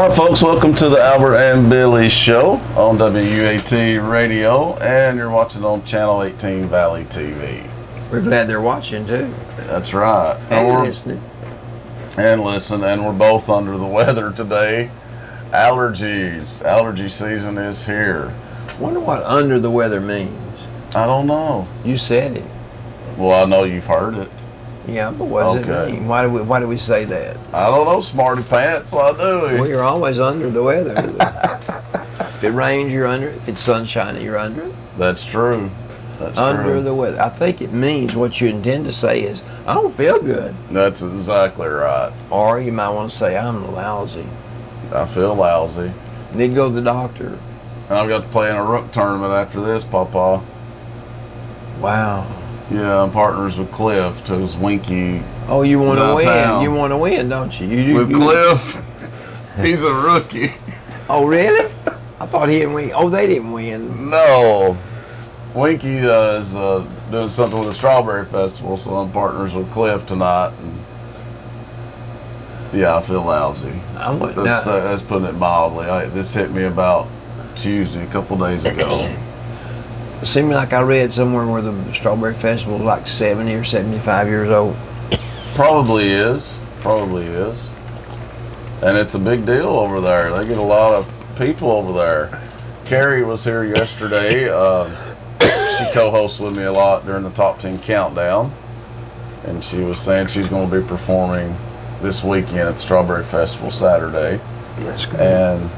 All right, folks, welcome to the Albert and Billy Show on WUAT Radio, and you're watching on Channel 18 Valley TV. We're glad they're watching, too. That's right. And listening. And listen, and we're both under the weather today. Allergies. Allergy season is here. Wonder what under the weather means. I don't know. You said it. Well, I know you've heard it. Yeah, but what does it mean? Why do we say that? I don't know, smarty pants. Why do we? Well, you're always under the weather. If it rains, you're under it. If it's sunshiny, you're under it. That's true. That's under true. the weather. I think it means what you intend to say is, I don't feel good. That's exactly right. Or you might want to say, I'm lousy. I feel lousy. Need to go to the doctor. And I've got to play in a rook tournament after this, Papa. Wow. Yeah, I'm partners with Cliff to his Winky. Oh, you want to win. Town. You want to win, don't you? With Cliff, he's a rookie. Oh, really? I thought he didn't win. Oh, they didn't win. No. Winky is doing something with the Strawberry Festival, so I'm partners with Cliff tonight. And yeah, I feel lousy. That's putting it mildly. This hit me about Tuesday, a couple days ago. It seemed like I read somewhere where the Strawberry Festival was like 70 or 75 years old. Probably is. Probably is. And it's a big deal over there. They get a lot of people over there. Carrie was here yesterday. She co-hosts with me a lot during the Top 10 Countdown. And she was saying she's going to be performing this weekend at the Strawberry Festival Saturday. That's good. And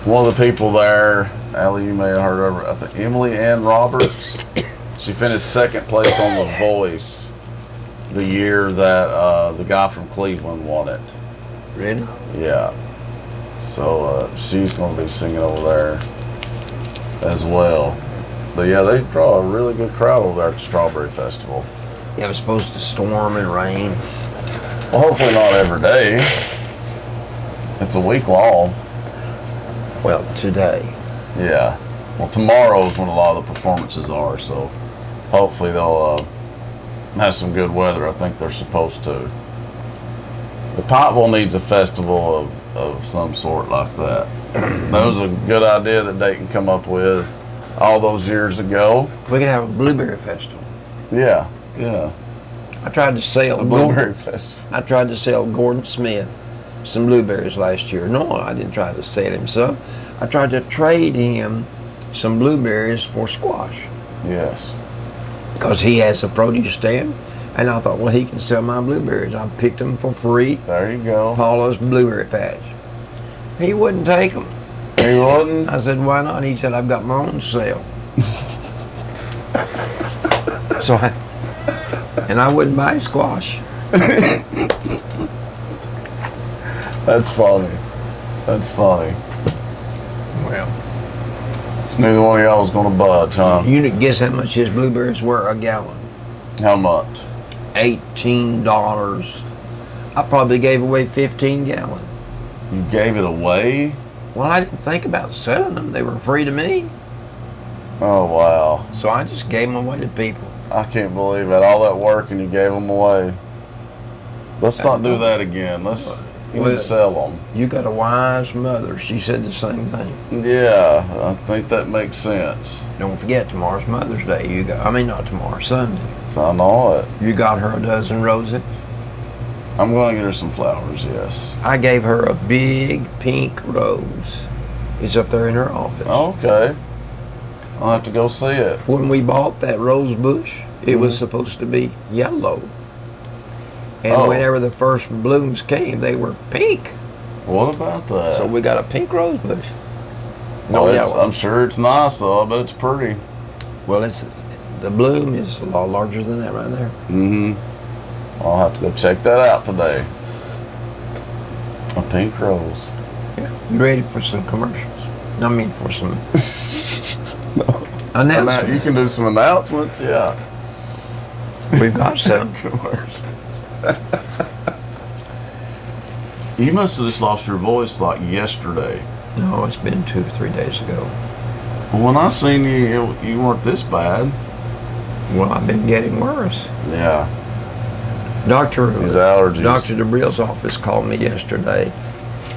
one of the people there, Allie, you may have heard of her, I think Emily Ann Roberts. She finished second place on The Voice the year that the guy from Cleveland won it. Really? Yeah. So she's going to be singing over there as well. But yeah, they draw a really good crowd over there at the Strawberry Festival. Yeah, it was supposed to storm and rain. Well, hopefully not every day. It's a week long. Well, today. Yeah. Well, tomorrow is when a lot of the performances are, so hopefully they'll have some good weather. I think they're supposed to. The Pineville needs a festival of some sort like that. That was a good idea that Dayton come up with all those years ago. We could have a blueberry festival. Yeah, yeah. I tried to sell A blueberry festival. I tried to sell Gordon Smith some blueberries last year. No, I didn't try to sell him some. I tried to trade him some blueberries for squash. Yes. Because he has a produce stand. And I thought, well, he can sell my blueberries. I picked them for free. There you go. Paula's blueberry patch. He wouldn't take them. He wouldn't? I said, why not? He said, I've got my own sale. And I wouldn't buy squash. That's funny. That's funny. Well, It's neither one of y'all was going to budge, huh? you guess how much his blueberries were a gallon? How much? $18. I probably gave away 15 gallons. You gave it away? Well, I didn't think about selling them. They were free to me. Oh, wow. So I just gave them away to people. I can't believe it. All that work and you gave them away. Let's not do that again. You need to sell them. You got a wise mother. She said the same thing. Yeah, I think that makes sense. Don't forget, tomorrow's Mother's Day. Not tomorrow, Sunday. I know it. You got her a dozen roses? I'm going to get her some flowers, yes. I gave her a big pink rose. It's up there in her office. Okay. I'll have to go see it. When we bought that rose bush, it was supposed to be yellow. And whenever the first blooms came, they were pink. What about that? So we got a pink rose bush. Well, I'm sure it's nice, though. I bet it's pretty. Well, the bloom is a lot larger than that right there. Mm-hmm. I'll have to go check that out today. A pink rose. Yeah. You ready for some commercials? I mean, for some announcements. You can do some announcements, yeah. We've got some. Commercials. You must have just lost your voice like yesterday. No, it's been 2 or 3 days ago. When I seen you, you weren't this bad. Well, I've been getting worse. Yeah. Dr. His allergies. Dr. DeBrill's office called me yesterday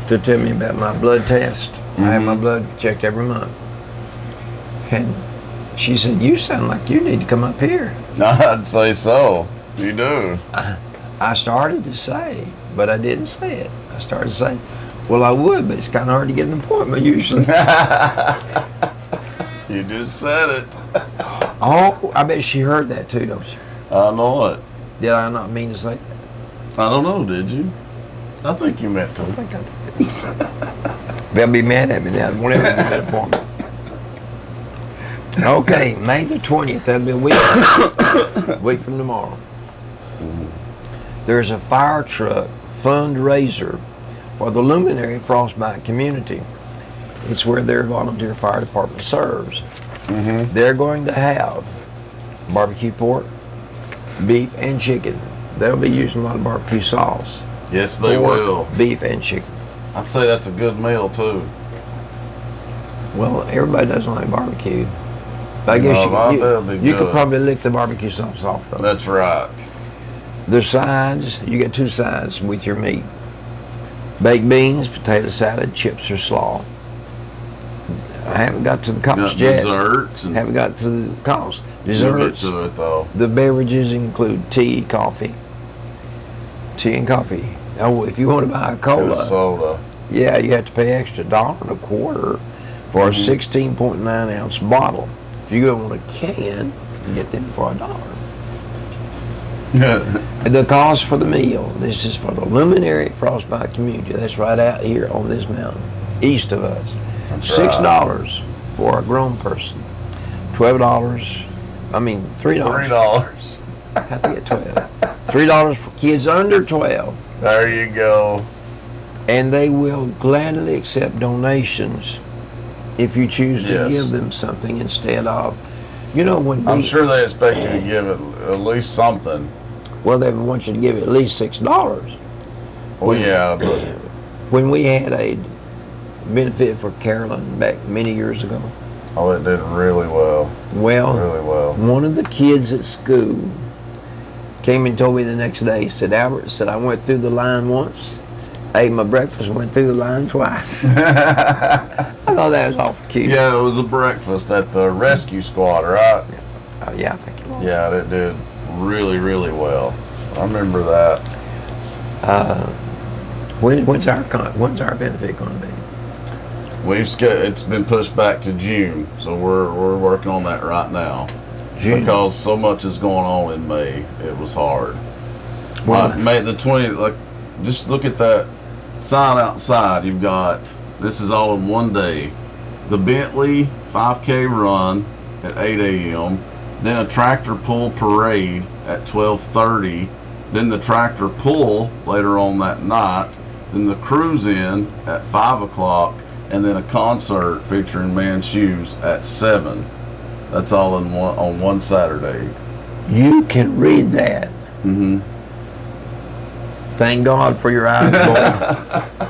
to tell me about my blood test. I have my blood checked every month. And she said, "You sound like you need to come up here." I'd say so. You do. I started to say, but I didn't say it. I started to say, "Well, I would, but it's kind of hard to get an appointment usually." You just said it. Oh, I bet she heard that too, don't you? I know it. Did I not mean to say that? I don't know, did you? I think you meant to. I think I did. They'll be mad at me now. Won't ever get an appointment. Okay, May the 20th. That'll be a week from tomorrow. There's a fire truck fundraiser for the Luminary Frostbite community. It's where their volunteer fire department serves. They're going to have barbecue pork, beef, and chicken. They'll be using a lot of barbecue sauce. Yes, they Pork, will. Beef and chicken. I'd say that's a good meal, too. Well, everybody doesn't like barbecue. I guess you could probably lick the barbecue sauce off, though. That's right. The sides, you get 2 sides with your meat. Baked beans, potato salad, chips or slaw. I haven't got to the cost yet. Desserts. And Haven't got to the cost. desserts. Desserts. To it, though. The beverages include tea, coffee. Tea and coffee. Oh, if you want to buy a cola, Soda. yeah, you have to pay extra $1.25 for a 16.9 ounce bottle. If you go on a can, you get them for $1. The cost for the meal, this is for the Luminary Frostbite community. That's right out here on this mountain, east of us. That's $6 for a grown person. $12, I mean $3. $3. Have to get 12. $3 for kids under 12. There you go. And they will gladly accept donations if you choose to Yes. give them something instead of, you know, when I'm sure they expect you to give it at least something. well, they want you to give at least $6. Well, yeah, but When we had a benefit for Carolyn back many years ago, oh, it did really well. well, Really well. one of the kids at school came and told me the next day, said, "Albert," said, "I went through the line once, ate my breakfast, went through the line twice." I thought that was awful cute. Yeah, it was a breakfast at the rescue squad, right? Yeah, I think it was. Yeah, it did really, really well. I remember that. When's our benefit going to be? It's been pushed back to June, so we're working on that right now. June. Because so much is going on in May, it was hard. Well, May the 20th, like, just look at that sign outside. You've got, this is all in one day. The Bentley 5K run at 8 a.m., then a tractor pull parade at 12:30, then the tractor pull later on that night, then the cruise in at 5 o'clock, and then a concert featuring Man Shoes at 7. That's all on one Saturday. you can read that. Mm-hmm. Thank God for your eyes, boy.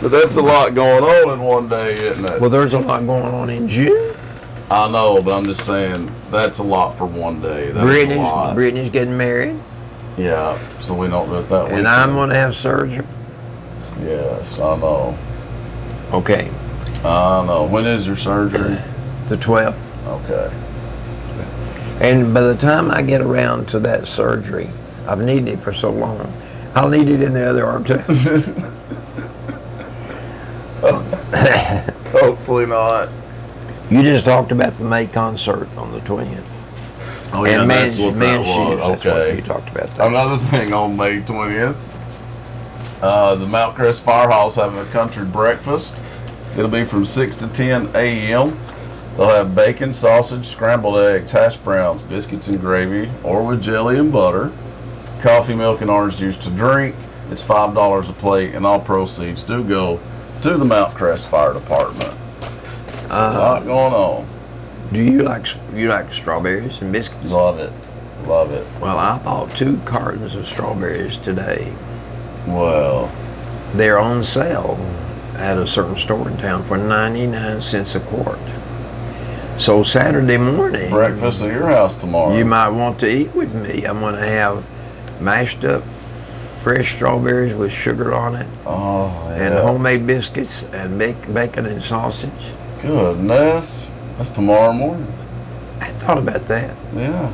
But that's a lot going on in one day, isn't it? Well, there's a lot going on in June. I know, but I'm just saying that's a lot for one day. That's a lot. Brittany's getting married, Yeah, so we don't do it that way. and I'm going to have surgery. Yes, I know. Okay, I know. When is your surgery? the 12th. Okay. And by the time I get around to that surgery, I've needed it for so long, I'll need it in the other arm too. Hopefully not. You just talked about the May concert on the 20th. Oh yeah, and that's what that was. Shoes, that's what Okay. you talked about that. Another thing on May 20th, the Mount Crest Firehouse having a country breakfast. It'll be from 6 to 10 a.m. They'll have bacon, sausage, scrambled eggs, hash browns, biscuits and gravy, or with jelly and butter. Coffee, milk, and orange juice to drink. It's $5 a plate, and all proceeds do go to the Mount Crest Fire Department. A lot going on. Do you like strawberries and biscuits? Love it. Love it. Well, I bought 2 cartons of strawberries today. Well, They're on sale at a certain store in town for 99 cents a quart. So Saturday morning, breakfast at your house tomorrow. you might want to eat with me. I'm going to have mashed up fresh strawberries with sugar on it, Oh, yeah. and homemade biscuits and bacon and sausage. Goodness. That's tomorrow morning. I thought about that. Yeah.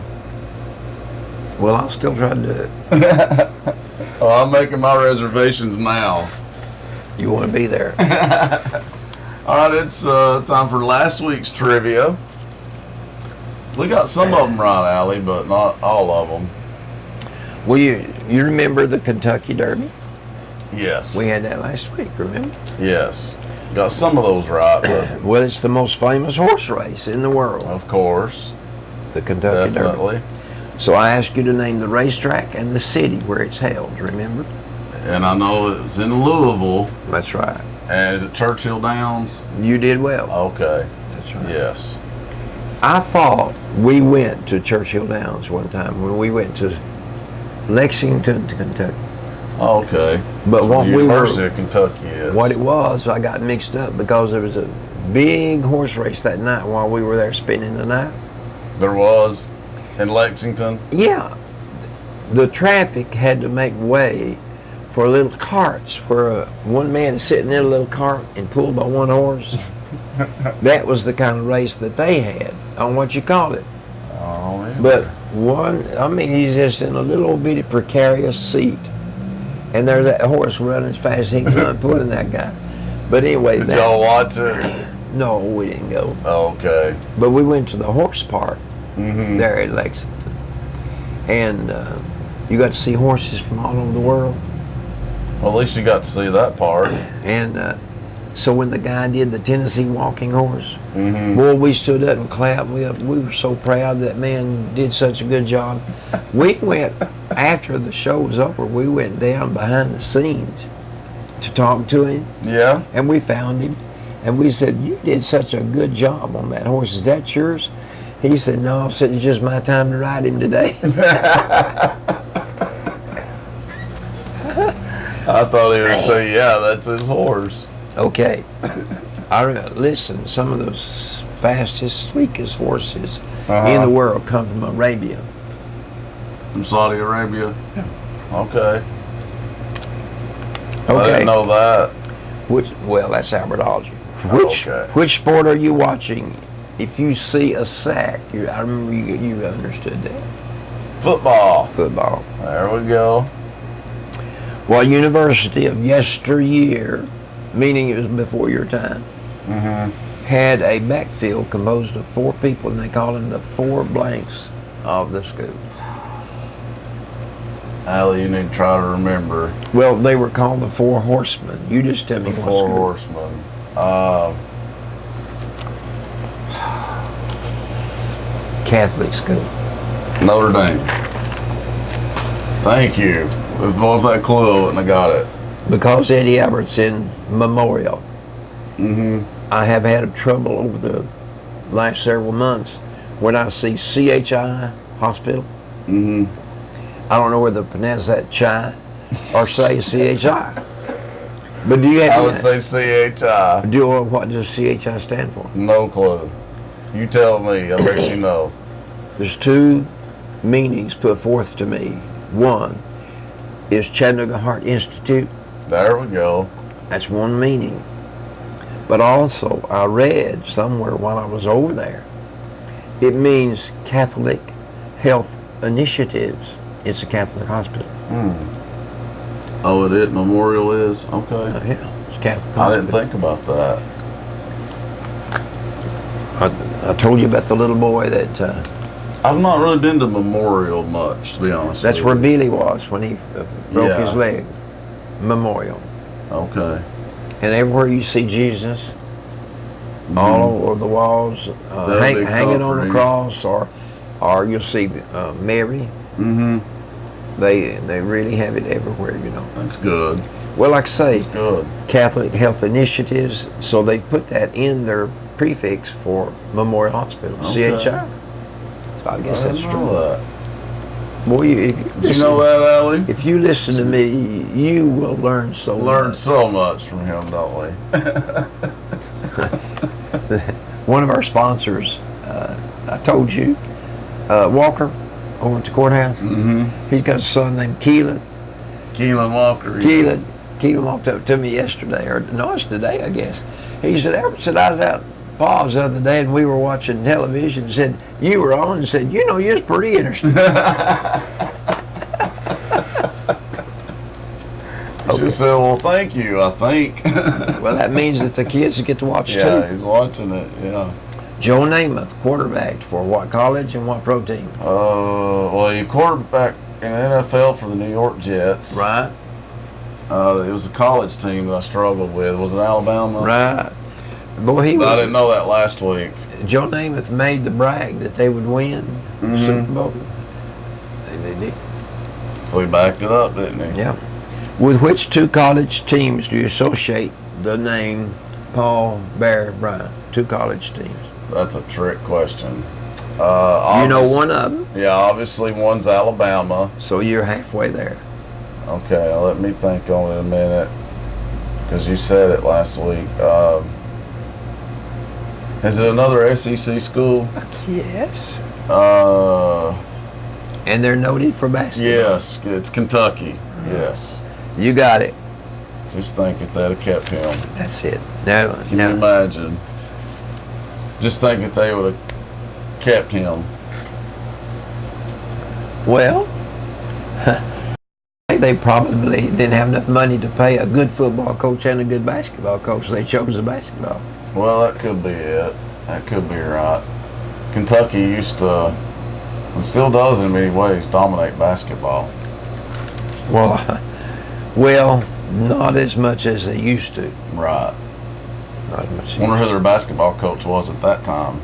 Well, I'll still try to do it. Well, I'm making my reservations now. You want to be there? All right, it's time for last week's trivia. We got some of them right, Allie, but not all of them. Well, you remember the Kentucky Derby? Yes. We had that last week, remember? Yes. Got some of those right, but Well, it's the most famous horse race in the world, of course, the Kentucky Derby. definitely. So I asked you to name the racetrack and the city where it's held, remember? And I know it's in Louisville. That's right. And is it Churchill Downs? You did well. Okay. That's right. Yes. I thought we went to Churchill Downs one time when we went to Lexington, Kentucky. Okay. But So what the we University were, of Kentucky is. what it was, I got mixed up because there was a big horse race that night while we were there spending the night. There was in Lexington. Yeah, the traffic had to make way for little carts where one man is sitting in a little cart and pulled by one horse. That was the kind of race that they had on what you call it. Oh, yeah. But he's just in a little old bitty precarious seat. And there's that horse running as fast as he can pulling that guy. But anyway, Did y'all watch it? no, we didn't go. Okay. But we went to the horse park Mm-hmm. there at Lexington. And you got to see horses from all over the world. Well, at least you got to see that part. And so when the guy did the Tennessee walking horse, Mm-hmm. boy, we stood up and clapped. We were so proud that man did such a good job. We went, after the show was over, we went down behind the scenes to talk to him, Yeah. and we found him. And we said, you did such a good job on that horse. Is that yours? He said, no. I said, it's just my time to ride him today. I thought he would say, yeah, that's his horse. Okay. Listen, some of those fastest, sleekest horses in the world come from Arabia. From Saudi Arabia? Yeah. Okay. I Okay. didn't know that. Well, that's Albertology. Okay. Which sport are you watching? If you see a sack, I remember you understood that. Football. Football. There we go. Well, University of yesteryear, meaning it was before your time, had a backfield composed of 4 people, and they called them the 4 blanks of the school. Allie, you need to try to remember. Well, they were called the 4 horsemen. You just tell me The what 4 school. horsemen. Catholic school. Notre Dame. Thank you. With that clue, I wouldn't have got it. Because Eddie Albert's in Memorial. Mm-hmm. I have had trouble over the last several months when I see CHI Hospital. Mm-hmm. I don't know whether to pronounce that chi or say CHI. But do you have I would say CHI. what does CHI stand for? No clue. You tell me. I bet you know. There's 2 meanings put forth to me. One is Chattanooga Heart Institute. There we go. That's one meaning. But also, I read somewhere while I was over there, it means Catholic Health Initiatives. It's a Catholic hospital. Oh, it is? Memorial is? Okay. Yeah, it's a Catholic hospital. I didn't think about that. I told you about the little boy that, I've not really been to Memorial much, to be honest. that's with where you. Billy was when he broke Yeah. his leg. Memorial. Okay. And everywhere you see Jesus, all over the walls, That'll be hanging on the comforting. cross, or you'll see Mary. Mm-hmm. They really have it everywhere, you know. That's good. Well, like I say, That's good. Catholic Health Initiatives, so they put that in their prefix for Memorial Hospital, Okay. CHI. So I guess I that's didn't true. know that. Boy, Did you know that, Allie? If you listen to me, you will learn so Learned much. so much from him, don't we? One of our sponsors, I told you, Walker, over at the courthouse, Mm-hmm. he's got a son named Keelan. Keelan Walker. Keelan walked up to me yesterday, or no, it's today, I guess. He said, Albert said, I was out at Paul's the other day and we were watching television and said, you were on and said, you know, you're pretty interesting. She said, well, thank you, I think. Well, that means that the kids get to watch too. Yeah, he's watching it, yeah. Joe Namath, quarterbacked for what college and what pro team? Well, he quarterbacked in the NFL for the New York Jets. Right. It was a college team that I struggled with. Was it Alabama? Right. Boy, I didn't know that last week. Joe Namath made the brag that they would win the Super Bowl. And they did. So he backed it up, didn't he? Yeah. With which two college teams do you associate the name Paul Bear Bryant? Two college teams. That's a trick question. You know one of them? Yeah, obviously one's Alabama. So you're halfway there. Okay, let me think on it a minute, because you said it last week. Is it another SEC school? Yes. Uh, And they're noted for basketball. yes, it's Kentucky. Yes. You got it. Just think if they'd have kept him. That's it. No, Can you no. imagine? Just think if they would have kept him. Well, they probably didn't have enough money to pay a good football coach and a good basketball coach. They chose the basketball. Well, that could be it. That could be right. Kentucky used to, and still does in many ways, dominate basketball. Well, not as much as they used to. Right. Not as much. Wonder who their basketball coach was at that time.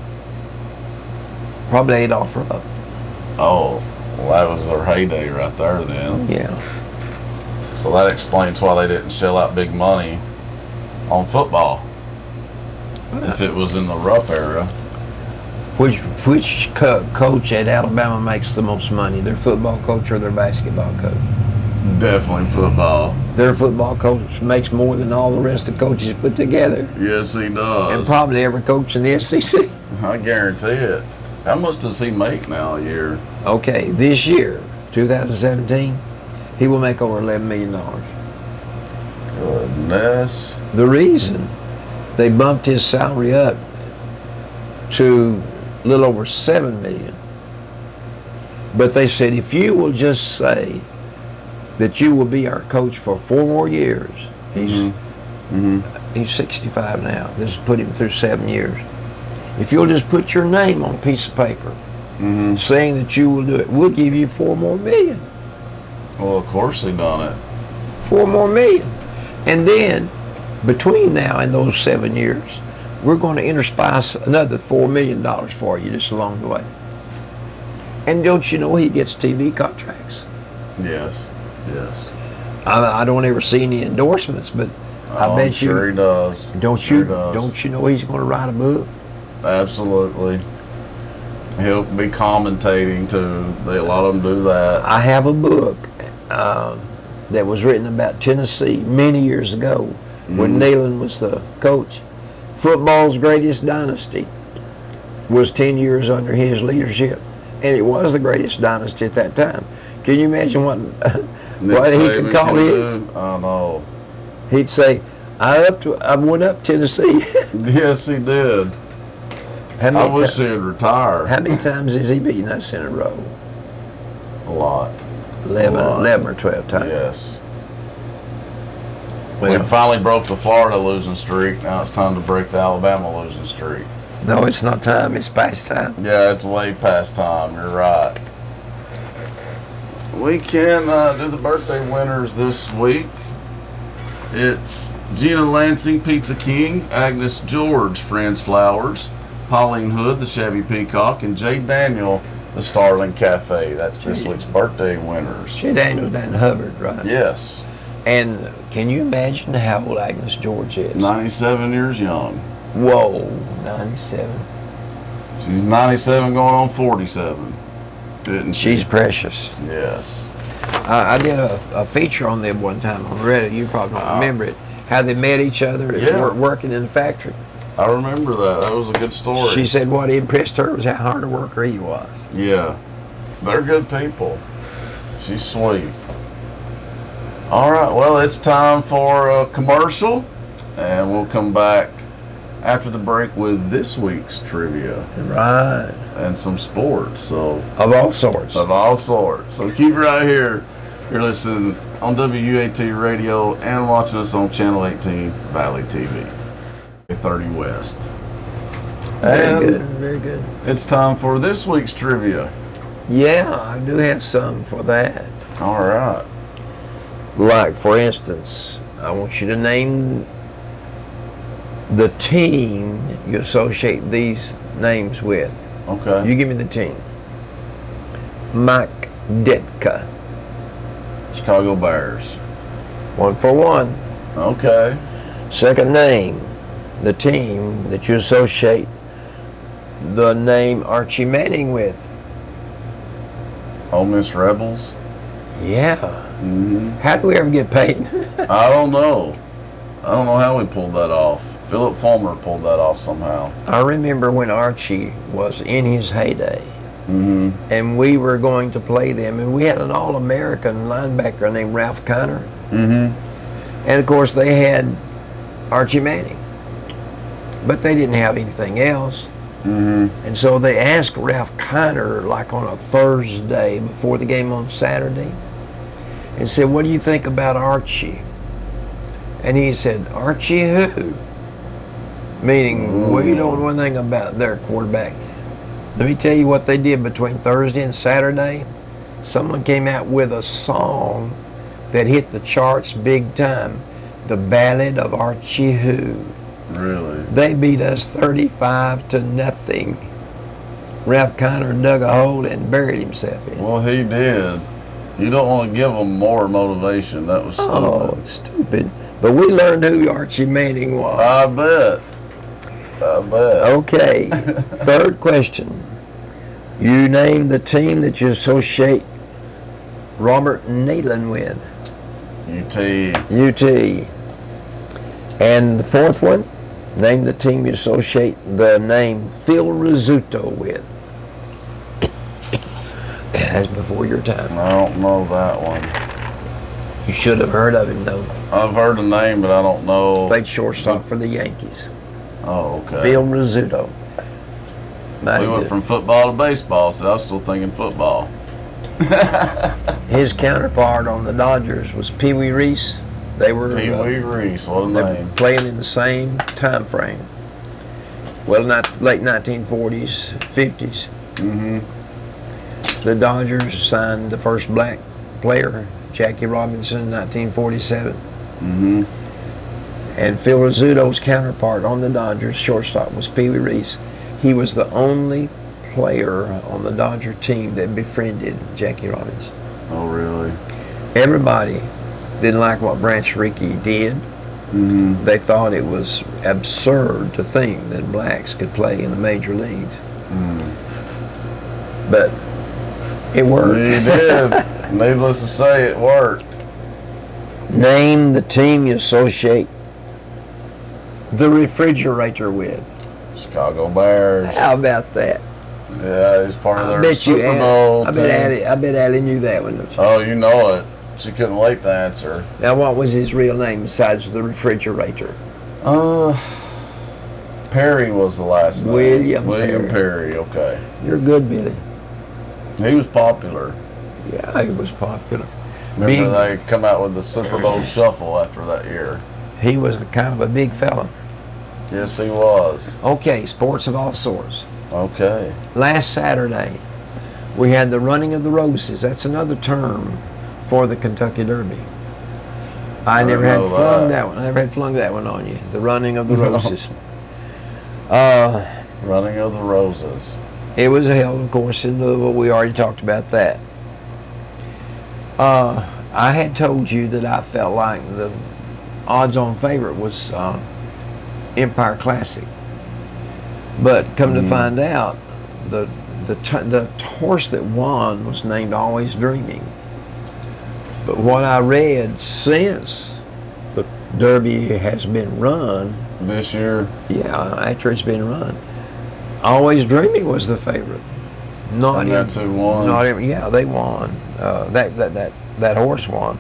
Probably Adolph Rupp. Oh, well, that was their heyday right there then. Yeah. So that explains why they didn't shell out big money on football. If it was in the Rupp era. Which coach at Alabama makes the most money? Their football coach or their basketball coach? Definitely football. Their football coach makes more than all the rest of the coaches put together. Yes, he does. And probably every coach in the SEC. I guarantee it. How much does he make now a year? Okay, this year, 2017, he will make over $11 million. Goodness. The reason they bumped his salary up to a little over $7 million, but they said, if you will just say that you will be our coach for 4 more years. He's 65 now. This has put him through 7 years. If you'll just put your name on a piece of paper saying that you will do it, we'll give you $4 more million. Well, of course he done it. $4 more million. And then, between now and those 7 years, we're going to interspice another $4 million for you just along the way. And don't you know he gets TV contracts? Yes. Yes. I don't ever see any endorsements, but I bet I'm sure he does. Don't Sure you? does. Don't you know he's going to write a book? Absolutely. He'll be commentating too. A lot of them do that. I have a book that was written about Tennessee many years ago when Neyland was the coach. Football's greatest dynasty was 10 years under his leadership, and it was the greatest dynasty at that time. Can you imagine what he could call his? I know. He'd say, I went up Tennessee. Yes, he did. I wish he'd retire. How many times has he beaten us in a row? A lot. 11 or 12 times. Yes. Well, We finally broke the Florida losing streak. Now it's time to break the Alabama losing streak. no, it's not time. It's past time. Yeah, it's way past time. You're right. We can do the birthday winners this week. It's Gina Lansing, Pizza King, Agnes George, Friends Flowers, Pauline Hood, the Chevy Peacock, and Jay Daniel, the Starling Cafe. That's this week's birthday winners. Jay Daniel down in Hubbard, right? Yes. And can you imagine how old Agnes George is? 97 years young. Whoa, 97. She's 97 going on 47. Isn't she? She's precious. Yes. I did a feature on them one time on the radio. You probably don't remember it. How they met each other working in the factory. I remember that. That was a good story. She said what impressed her was how hard a worker he was. Yeah. They're good people. She's sweet. All right, well, it's time for a commercial, and we'll come back after the break with this week's trivia. Right. And some sports, so. Of all sorts. Of all sorts. So keep it right here. You're listening on WUAT Radio and watching us on Channel 18, Valley TV. 30 West. Very good, very good. It's time for this week's trivia. Yeah, I do have some for that. All right. Like, for instance, I want you to name the team you associate these names with. Okay. You give me the team. Mike Ditka. Chicago Bears. 1 for 1. Okay. Second name, the team that you associate the name Archie Manning with. Ole Miss Rebels. Yeah. Mm-hmm. How do we ever get paid? I don't know. I don't know how we pulled that off. Philip Fulmer pulled that off somehow. I remember when Archie was in his heyday. Mm-hmm. And we were going to play them, and we had an All-American linebacker named Ralph Kiner. Mm-hmm. And of course they had Archie Manning, but they didn't have anything else. Mm-hmm. And so they asked Ralph Kiner, like on a Thursday before the game on Saturday, and said, "What do you think about Archie?" And he said, "Archie who?" Meaning, we don't know anything about their quarterback. Let me tell you what they did between Thursday and Saturday. Someone came out with a song that hit the charts big time. The Ballad of Archie Who. Really? They beat us 35-0. Ralph Kiner dug a hole and buried himself in. Well, he did. You don't want to give them more motivation. That was stupid. Oh, stupid. But we learned who Archie Manning was. I bet. Okay, third question. You name the team that you associate Robert Neyland with. UT. And the fourth one, name the team you associate the name Phil Rizzuto with. That's before your time. I don't know that one. You should have heard of him, though. I've heard the name, but I don't know. Played shortstop for the Yankees. Oh, okay. Phil Rizzuto. We went from football to baseball, so I was still thinking football. His counterpart on the Dodgers was Pee Wee Reese. They were Pee Wee Reese, what a they name. were playing in the same time frame. Well, not late 1940s, 50s. Mm-hmm. The Dodgers signed the first black player, Jackie Robinson, in 1947. Mm-hmm. And Phil Rizzuto's counterpart on the Dodgers, shortstop, was Pee Wee Reese. He was the only player on the Dodger team that befriended Jackie Robinson. Oh, really? Everybody didn't like what Branch Rickey did. Mm-hmm. They thought it was absurd to think that blacks could play in the major leagues. Mm. But it worked. It did. Needless to say, it worked. Name the team you associate the refrigerator with. Chicago Bears. How about that? Yeah, he's part of I their bet you Super Bowl I team. bet Allie knew that one. Oh, you know it. She couldn't wait to answer. Now, what was his real name besides the refrigerator? Perry was the last name. William Perry, okay. You're good, Billy. He was popular. Yeah, he was popular. Remember they come out with the Super Bowl Shuffle after that year. He was kind of a big fella. Yes, he was. Okay, sports of all sorts. Okay. Last Saturday, we had the running of the roses. That's another term for the Kentucky Derby. I never had flung that one. I never had flung that one on you. The running of the roses. Running of the Roses. It was held, of course, in Louisville. We already talked about that. I had told you that I felt like the odds-on favorite was Empire Classic. But come to find out, the horse that won was named Always Dreaming. But what I read since the Derby has been run this year, after it's been run, Always Dreaming was the favorite. That's who won. Not even, they won. That horse won.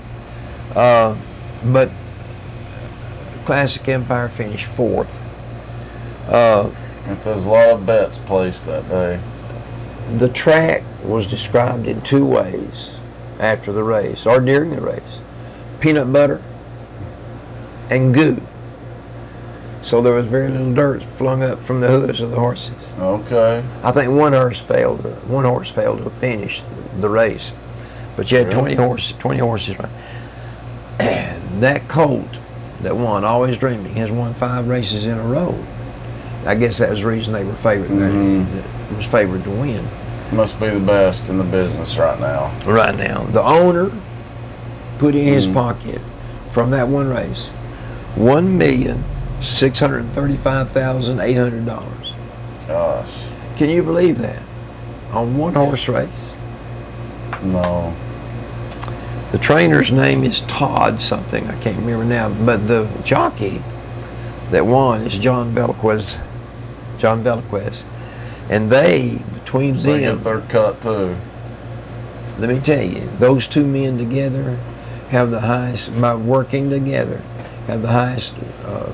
But Classic Empire finished 4th. There's a lot of bets placed that day. The track was described in 2 ways after the race, or during the race. Peanut butter and goo. So there was very little dirt flung up from the hooves of the horses. Okay. I think one horse failed to finish the race. But you had 20 horses. That colt that won, Always Dreaming, has won 5 races in a row. I guess that was the reason they were favored. It was favored to win. Must be the best in the business right now. Right now, the owner put in his pocket from that one race $1,635,800. Gosh. Can you believe that? On one horse race? No. The trainer's name is Todd something, I can't remember now, but the jockey that won is John Velquez. And they, between They them, get their cut too. let me tell you, those 2 men together have the highest, by working together, have the highest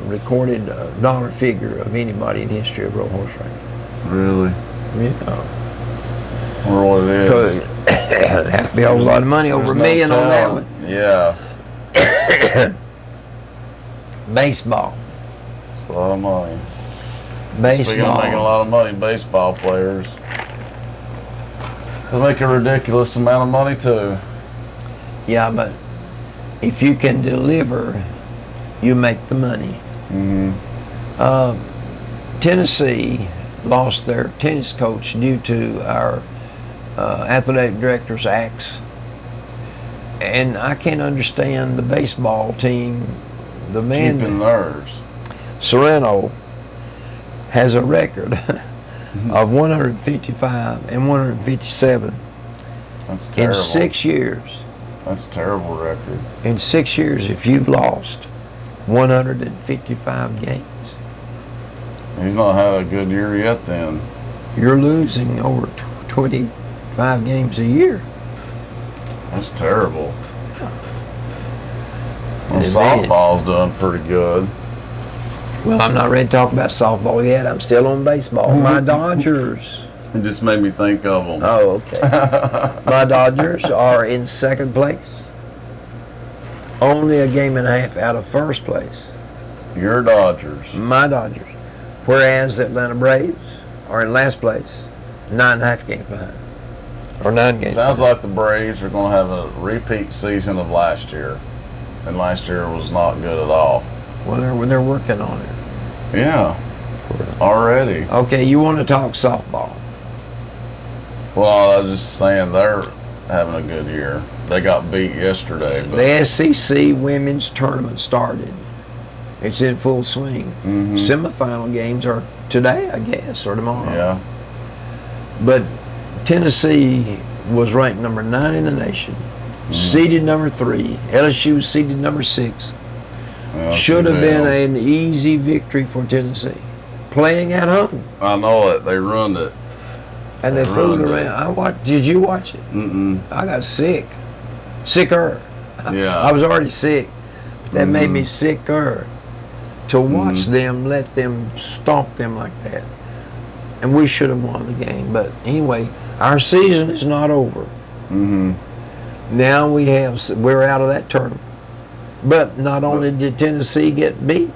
recorded dollar figure of anybody in the history of road horse racing. Really? Yeah. I wonder what it is. It'd have to be a whole lot of money, over $1 million on that one. Yeah. Baseball. It's a lot of money. Speaking of making a lot of money, baseball players, they make a ridiculous amount of money too. Yeah, but if you can deliver, you make the money. Tennessee lost their tennis coach due to our athletic director's acts. And I can't understand the baseball team. The man, Keeping theirs. Serrano, has a record of 155 and 157 That's terrible. in 6 years. That's a terrible record. In 6 years, if you've lost 155 games, He's not had a good year yet then. you're losing over 25 games a year. That's terrible. Well, They made it. softball's doing pretty good. Well, I'm not ready to talk about softball yet. I'm still on baseball. My Dodgers. It just made me think of them. Oh, okay. My Dodgers are in 2nd place. Only a game and a half out of 1st place. Your Dodgers. My Dodgers. Whereas the Atlanta Braves are in last place, 9.5 games behind. Or 9 games. Sounds like the Braves are going to have a repeat season of last year. And last year was not good at all. Well, they're working on it. Yeah. Already. Okay, you want to talk softball. Well, I was just saying they're having a good year. They got beat yesterday. But The SEC women's tournament started. It's in full swing. Semifinal games are today, I guess, or tomorrow. yeah. But Tennessee was ranked number 9 in the nation, seeded number 3. LSU was seeded number 6. Well, Should have been damn. an easy victory for Tennessee. Playing at home. I know it. They ruined it. And they They fooled ruined around. Did you watch it? Mm-mm. I got sick. Sicker. Yeah. I was already sick. But that made me sicker. To watch them, let them stomp them like that. And we should have won the game. But anyway, our season is not over. Now we're out of that tournament. But not only did Tennessee get beat,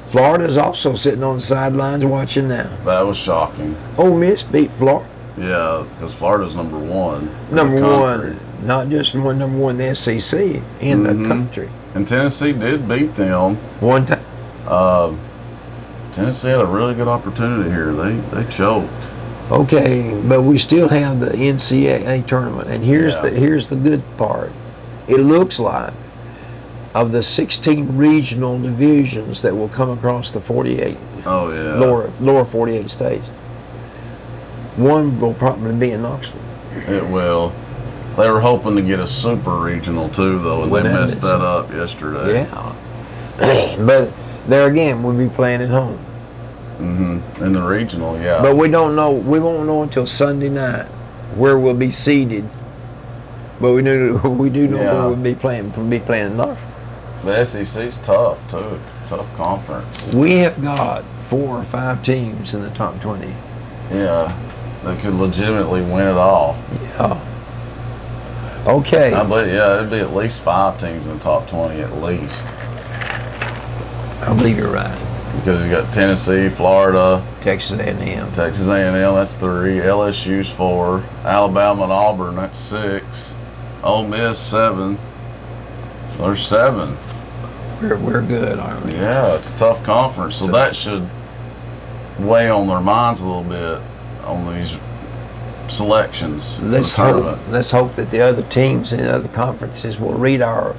Florida's also sitting on the sidelines watching now. That was shocking. Ole Miss beat Florida. Yeah, because Florida's number 1. in Number the country. 1, not just number 1 in the SEC, in the country. And Tennessee did beat them. One time. Tennessee had a really good opportunity here. They choked. Okay, but we still have the NCAA tournament, and here's the good part. It looks like of the 16 regional divisions that will come across the 48 Oh yeah. lower 48 states, one will probably be in Knoxville. It will. They were hoping to get a super regional too, though, and Wouldn't they that messed be that so? up yesterday. Yeah, but there again, we'll be playing at home. In the regional, yeah. But we don't know. We won't know until Sunday night where we'll be seated But we do know Yeah. we'll be playing North. The SEC's tough too. Tough conference. We have got 4 or 5 teams in the top 20. Yeah, they could legitimately win it all. Yeah. Okay. I believe, yeah, it'd be at least 5 teams in the top 20 at least. I believe you're right. Because you got Tennessee, Florida, Texas A&M. Texas A&M, that's 3. LSU's 4. Alabama and Auburn, that's 6. Ole Miss 7. So there's 7. We're good, aren't we? Yeah, it's a tough conference, so that should weigh on their minds a little bit on these selections. for the tournament. Let's hope that the other teams in the other conferences will read our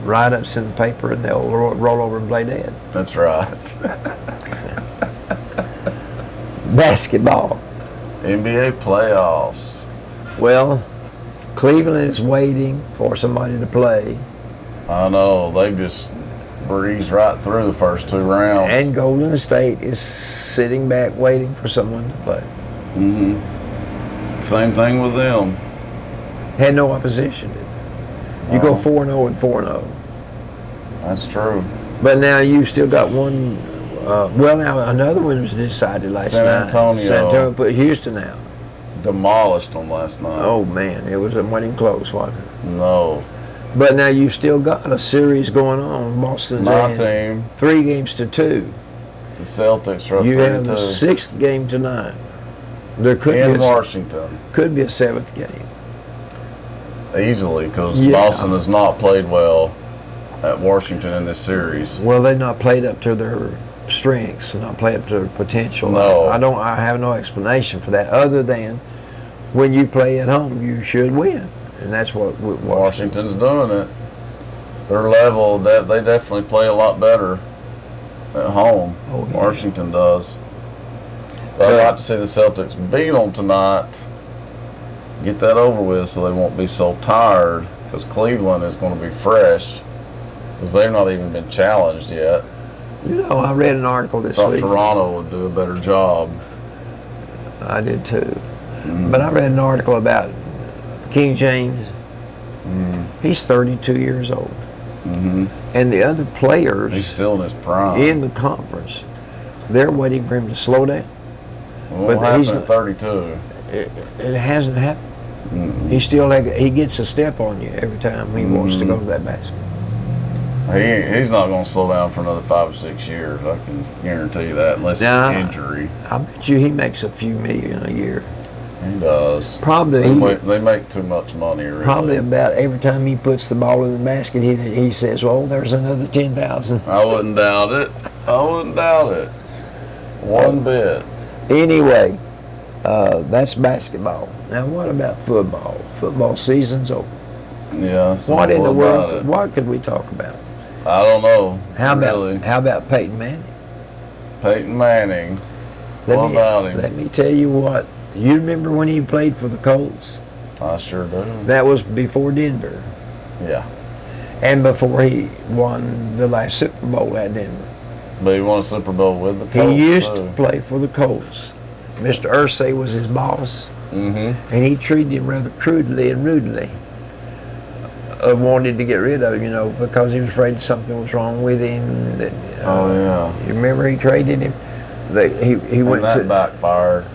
write-ups in the paper and they'll roll over and play dead. That's right. Basketball. NBA playoffs. Well, Cleveland is waiting for somebody to play. I know, they just breezed right through the first 2 rounds. And Golden State is sitting back waiting for someone to play. Mm-hmm. Same thing with them. Had no opposition. You go 4-0 and 4-0. That's true. But now you've still got one. Well, now another one was decided last San night. Antonio. San Antonio put Houston out. Demolished them last night. Oh man, it was a winning close, wasn't it? No. But now you've still got a series going on. Boston's My in team, 3-2. the Celtics, are up You have the 3-2. 6th game tonight. There could In be Washington. could be a 7th game. Easily, because Yeah. Boston has not played well at Washington in this series. Well, they've not played up to their strengths, not played up to their potential. No. I have no explanation for that other than when you play at home, you should win, and that's what Washington's doing it. Their level, they definitely play a lot better at home. Oh, yeah. Washington does. But I'd like to see the Celtics beat them tonight. Get that over with so they won't be so tired, because Cleveland is going to be fresh, because they've not even been challenged yet. You know, I read an article this Thought week. Toronto would do a better job. I did too. Mm. But I read an article about King James. He's 32 years old. Mm-hmm. And the other players He's still in his prime. in the conference, they're waiting for him to slow down. What but happened he's- at 32? It hasn't happened. Mm-mm. He gets a step on you every time he wants to go to that basket. He's not going to slow down for another 5 or 6 years. I can guarantee you that, unless Nah. it's injury. I bet you he makes a few million a year. He does. Probably They make too much money, really. Probably about every time he puts the ball in the basket, he says, "Well, there's another 10,000." I wouldn't doubt it. One bit. Anyway, that's basketball. Now, what about football? Football season's over. Yeah. so What in the what about world? it? What could we talk about? I don't know. How really. about Peyton Manning? Peyton Manning? What about him? Let me tell you what. You remember when he played for the Colts? I sure do. That was before Denver, Yeah. and before he won the last Super Bowl at Denver. But he won a Super Bowl with the Colts. He used too. to play for the Colts. Mr. Irsay was his boss, Mm-hmm. and he treated him rather crudely and rudely. Wanted to get rid of him, because he was afraid something was wrong with him. That, Oh, yeah. You remember he traded him? He went And that to. backfired.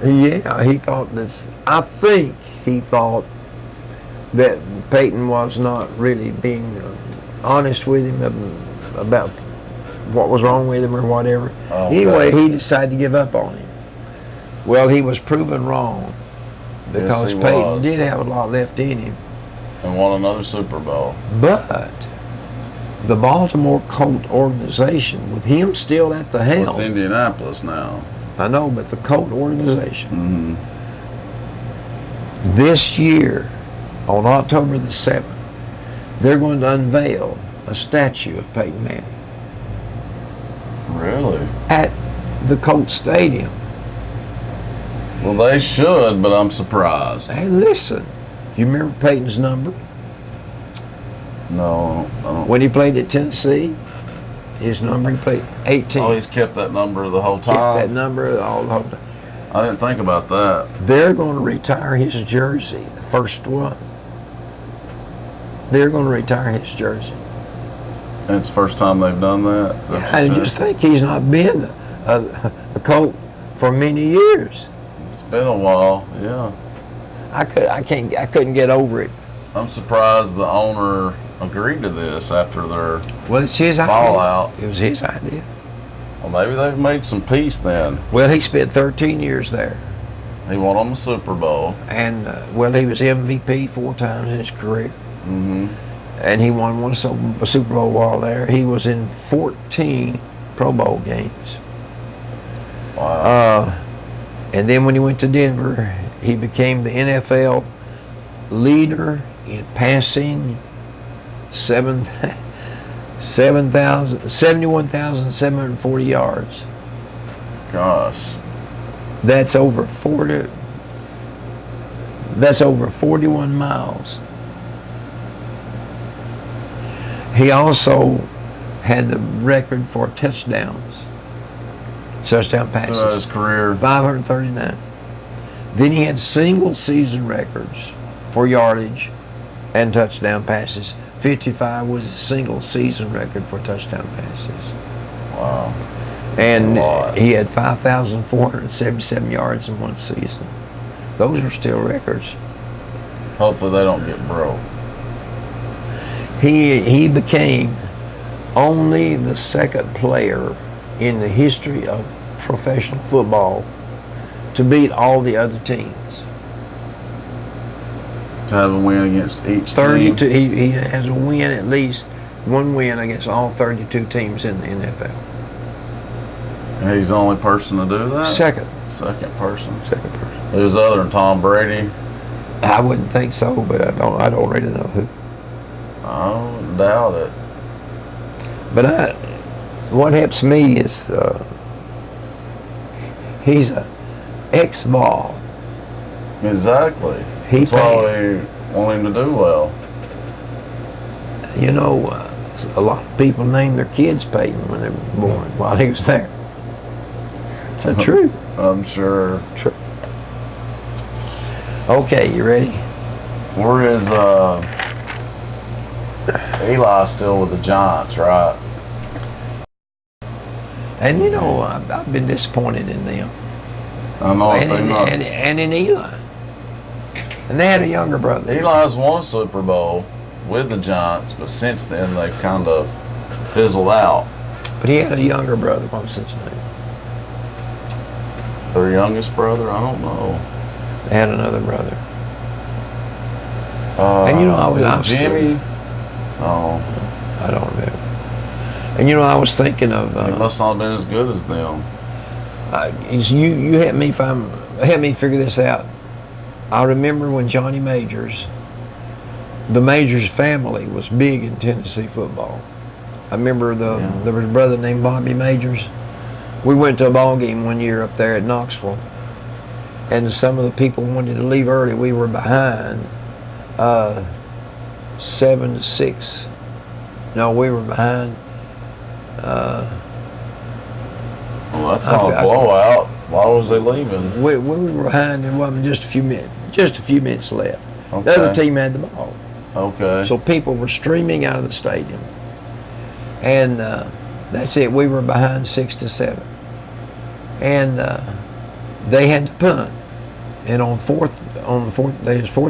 Yeah, he thought this. I think he thought that Peyton was not really being honest with him about what was wrong with him or whatever. Okay. Anyway, he decided to give up on him. Well, he was proven wrong because he Peyton was. did have a lot left in him. And won another Super Bowl. But the Baltimore Colt organization, with him still at the helm, It's Indianapolis now. I know, but the Colt organization, Mm-hmm. this year, on October the 7th, they're going to unveil a statue of Peyton Manning Really? at the Colt Stadium. Well, they should, but I'm surprised. Hey, listen, you remember Peyton's number? No, I don't. When he played at Tennessee, his number, he played 18. Oh, he's kept that number the whole Kept that time. number all the whole time. I didn't think about that. They're going to retire his jersey, the first one. They're going to retire his jersey. And it's the first time they've done that? Is that what I you just said? think he's not been a Colt for many years. It's been a while, yeah. I couldn't get over it. I'm surprised the owner agreed to this after their Well, it's his idea. fallout. It was his idea. Well, maybe they've made some peace then. Well, he spent 13 years there. He won them the Super Bowl. And, well, he was MVP 4 times in his career. Mm-hmm. And he won a Super Bowl while there. He was in 14 Pro Bowl games. Wow. And then when he went to Denver, he became the NFL leader in passing 71,740 yards. Gosh. That's over 41 miles. He also had the record for touchdown passes. Throughout his career. 539. Then he had single season records for yardage and touchdown passes. 55 was a single season record for touchdown passes. Wow. And A lot. he had 5,477 yards in one season. Those are still records. Hopefully they don't get broke. He became only the second player in the history of professional football to beat all the other teams. To have a win against each 32. team. He has a win, at least one win against all 32 teams in the NFL. And he's the only person to do that? Second person. person. Who's other than Tom Brady? I wouldn't think so, but I don't really know who. I don't doubt it. But what helps me is he's a ex-ball. Exactly. He That's why we want him to do well. You know, a lot of people name their kids Peyton when they were born while he was there. Is that true? I'm sure. True. Okay, you ready? Where is Eli still with the Giants, right? And you know, I've been disappointed in them. I know. And in Eli. And they had a younger brother. Eli's won a Super Bowl with the Giants, but since then they've kind of fizzled out. But he had a younger brother. What was his name? Their youngest brother? I don't know. They had another brother. And you know, I was Jimmy? Oh. I don't remember. And you know, I was thinking of. He must not have been as good as them. You help me figure this out. I remember when Johnny Majors, the Majors family was big in Tennessee football. I remember there was a brother named Bobby Majors. We went to a ball game one year up there at Knoxville, and some of the people wanted to leave early. We were behind 7-6. No, we were behind. Well, that's not a blowout. Why was they leaving? We were behind. There wasn't just a few minutes left. Okay. The other team had the ball. Okay. So people were streaming out of the stadium. And that's it. We were behind 6-7. And they had to punt. And on fourth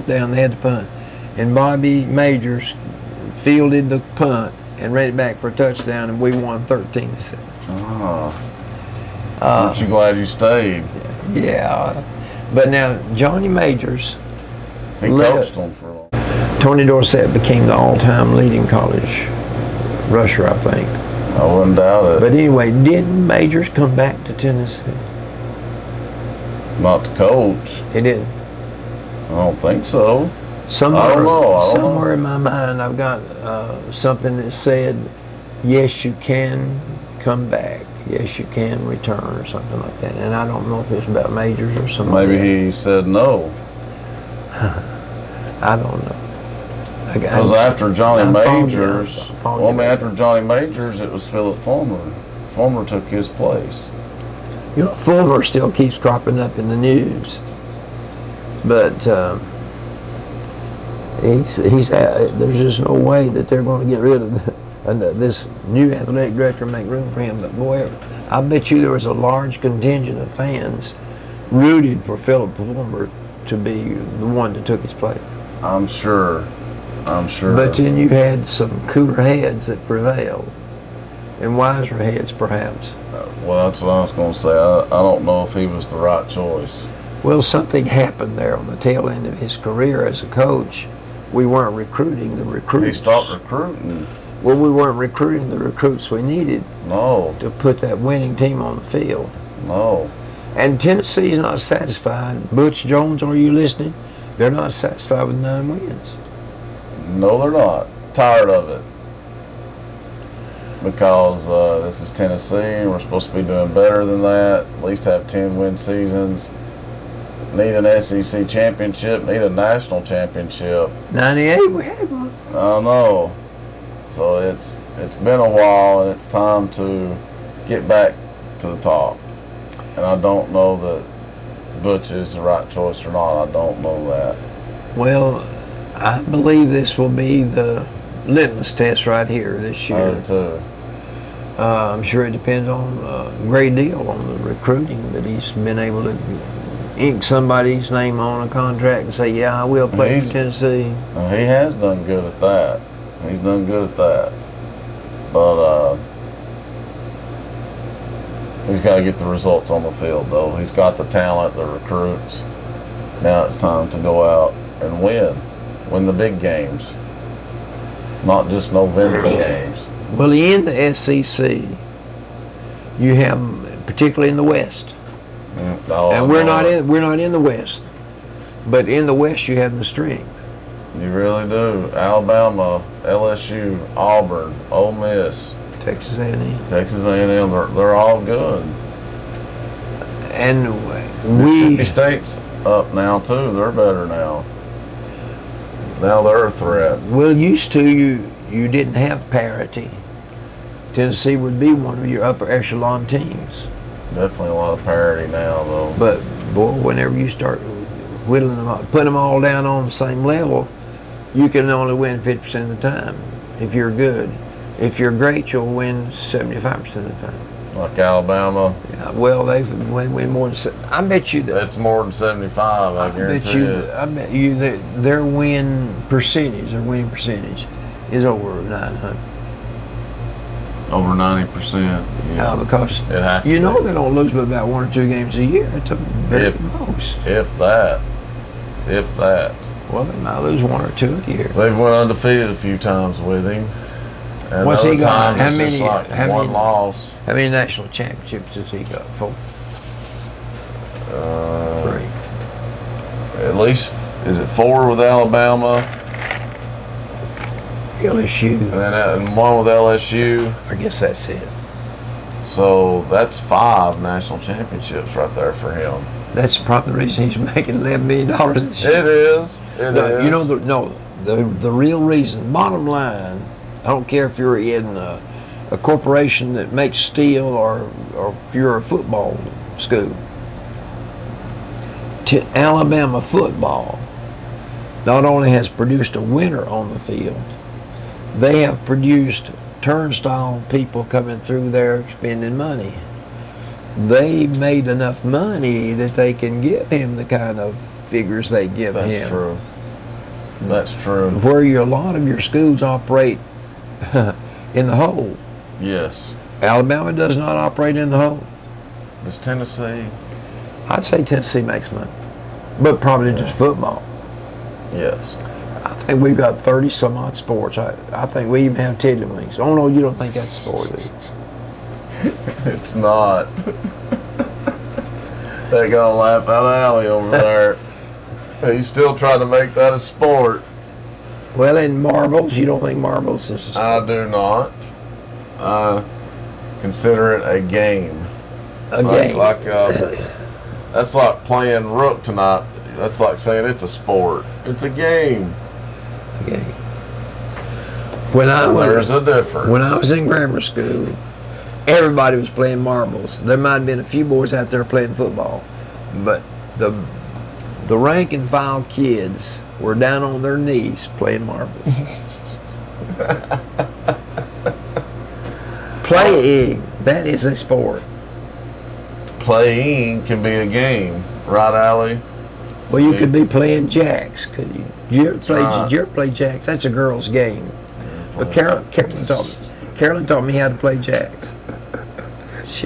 down, they had to punt. And Bobby Majors fielded the punt and ran it back for a touchdown, and we won 13-7. Oh. Aren't you glad you stayed? Yeah. But now, Johnny Majors, He coached them for a long. Tony Dorsett became the all-time leading college rusher, I think. I wouldn't doubt it. But anyway, didn't Majors come back to Tennessee? Not to coach. He didn't. I don't think so. Somewhere, I don't know. somewhere in my mind, I've got something that said, yes, you can come back. Yes, you can return, or something like that. And I don't know if it's about Majors or something. Maybe he said no. I don't know. Because after Johnny Majors, after Johnny Majors, it was Philip Fulmer. Fulmer took his place. You know, Fulmer still keeps cropping up in the news, but there's just no way that they're going to get rid of this new athletic director and make room for him. But boy, I bet you there was a large contingent of fans rooted for Philip Fulmer to be the one that took his place. I'm sure. But then you had some cooler heads that prevailed, and wiser heads perhaps. Well, that's what I was going to say. I don't know if he was the right choice. Well, something happened there on the tail end of his career as a coach. We weren't recruiting the recruits. He stopped recruiting. Well, we weren't recruiting the recruits we needed. No. To put that winning team on the field. No. And Tennessee's not satisfied. Butch Jones, are you listening? They're not satisfied with 9 wins. No, they're not. Tired of it. Because this is Tennessee. We're supposed to be doing better than that. At least have 10-win seasons. Need an SEC championship. Need a national championship. 98, we had one. I know. So it's been a while, and it's time to get back to the top. And I don't know that Butch is the right choice or not. I don't know that. Well, I believe this will be the litmus test right here this year. I do too. I'm sure it depends on a great deal on the recruiting that he's been able to ink somebody's name on a contract and say, yeah, I will play for Tennessee. He has done good at that. He's done good at that. But he's got to get the results on the field, though. He's got the talent, the recruits. Now it's time to go out and win. Win the big games. Not just November games. Well, in the SEC, you have, particularly in the West, and we're not in the West, but in the West you have the strength. You really do. Alabama, LSU, Auburn, Ole Miss, Texas A&M. Texas A&M. They're all good. And Mississippi State's up now too. They're better now. Now they're a threat. Well, used to you didn't have parity. Tennessee would be one of your upper echelon teams. Definitely a lot of parity now, though. But boy, whenever you start whittling them up, putting them all down on the same level, you can only win 50% of the time if you're good. If you're great, you'll win 75% of the time. Like Alabama. Yeah, well, they win more than. I bet you that. That's more than 75. I guarantee it. I bet you that their winning percentage is over 900. Over 90%. Yeah, because it has to you know be. they don't lose but about 1 or 2 games a year. It's a very most. If that. Well, they might lose 1 or 2 a year. They've went undefeated a few times with him. And what's he got? How many? One loss. How many national championships has he got? 4. 3. At least, is it 4 with Alabama? LSU. And 1 with LSU. I guess that's it. So that's 5 national championships right there for him. That's probably the reason he's making $11 million this year. It is. It is. You know, the real reason, bottom line, I don't care if you're in a corporation that makes steel or if you're a football school. Alabama football not only has produced a winner on the field, they have produced turnstile people coming through there spending money. They made enough money that they can give him the kind of figures they give him. That's true. That's true. Where a lot of your schools operate in the hole. Yes. Alabama does not operate in the hole. Does Tennessee? I'd say Tennessee makes money, but probably just football. Yes. I think we've got 30 some odd sports. I think we even have tiddlywinks. Oh no, you don't think that's a sport, do you? It's not. They're gonna laugh out alley over there. He's still trying to make that a sport. Well, in marbles, you don't think marbles is a sport? I do not. I consider it a game. A game. That's like playing rook tonight. That's like saying it's a sport. It's a game. A game. There's a difference. When I was in grammar school, everybody was playing marbles. There might have been a few boys out there playing football, but the rank and file kids were down on their knees playing marbles. Playing, that is a sport. Playing can be a game, right, Allie? Well, you could be playing jacks, could you? You ever right. play jacks? That's a girl's game. But Carolyn taught me how to play jacks.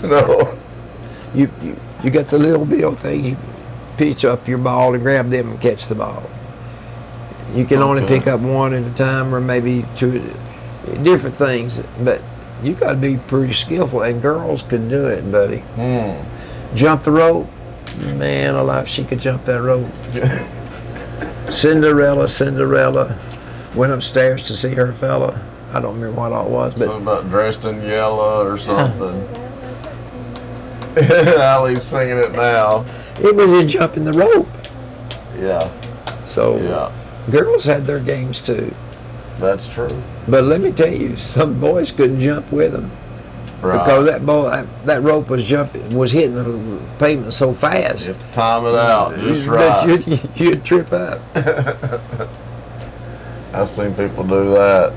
No. You got the little bill thing. You pitch up your ball and grab them and catch the ball. You can only pick up one at a time, or maybe two, different things. But you got to be pretty skillful, and girls can do it, buddy. Jump the rope, man alive, she could jump that rope. Cinderella went upstairs to see her fella. I don't remember what all it was, but something about dressed in yellow or something. Allie's singing it now. It was in jumping the rope. Yeah. So yeah, girls had their games too. That's true. But let me tell you, some boys couldn't jump with them. Right. Because that rope was hitting the pavement so fast. You have to time it out just right. You'd trip up. I've seen people do that.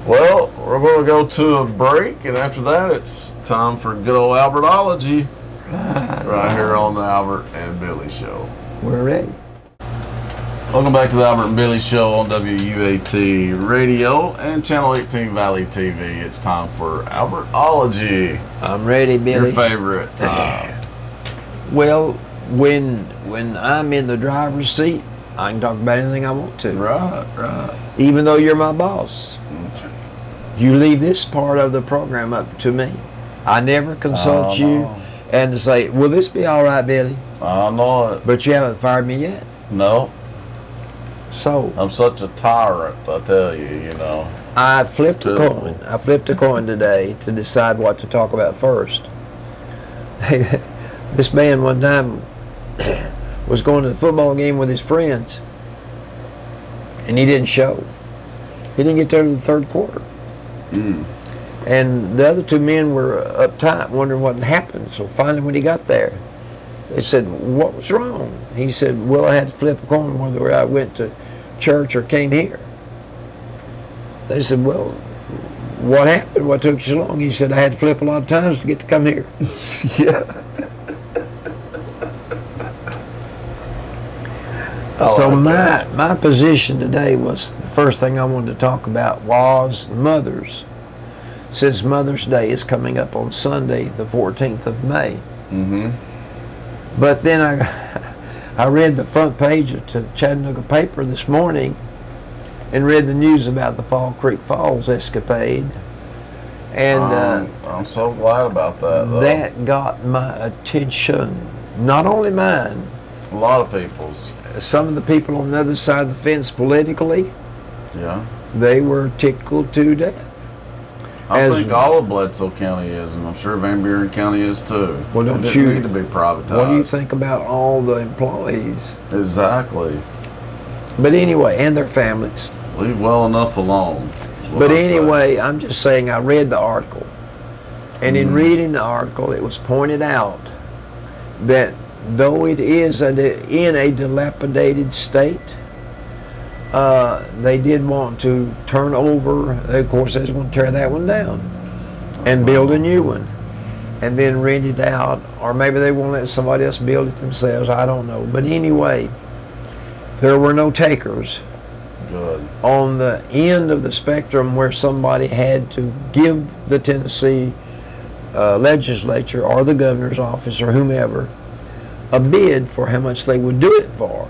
Well, we're going to go to a break, and after that, it's time for good old Albertology. Right here on the Albert and Billy Show. We're ready. Welcome back to the Albert and Billy Show on WUAT Radio and Channel 18 Valley TV. It's time for Albertology. I'm ready, Billy. Your favorite time. Well, when I'm in the driver's seat, I can talk about anything I want to. Right. Even though you're my boss. You leave this part of the program up to me. I never consult you and to say, will this be all right, Billy? I know it. But you haven't fired me yet. No. So I'm such a tyrant, I tell you, you know. I flipped a coin. I flipped a coin today to decide what to talk about first. This man one time was going to the football game with his friends, and he didn't show. He didn't get there to the third quarter. And the other two men were uptight, wondering what had happened. So finally, when he got there, they said, what was wrong? He said, well, I had to flip a coin whether I went to church or came here. They said, well, what happened? What took you so long? He said, I had to flip a lot of times to get to come here. Yeah. So my position today was, the first thing I wanted to talk about was mothers. Since Mother's Day is coming up on Sunday, the 14th of May. But then I read the front page of the Chattanooga paper this morning and read the news about the Fall Creek Falls escapade. And I'm so glad about that, though. That got my attention. Not only mine. A lot of people's. Some of the people on the other side of the fence politically, yeah, they were tickled to death. I think all of Bledsoe County is, and I'm sure Van Buren County is too. Well, don't it you need to be privatized? What do you think about all the employees? Exactly. But anyway, and their families. Leave well enough alone. But anyway, I'm just saying, I read the article, and in reading the article, it was pointed out that though it is in a dilapidated state, they did want to turn over. Of course, they want to tear that one down and build a new one, and then rent it out, or maybe they won't let somebody else build it themselves. I don't know. But anyway, there were no takers. Good. On the end of the spectrum where somebody had to give the Tennessee legislature or the governor's office or whomever a bid for how much they would do it for.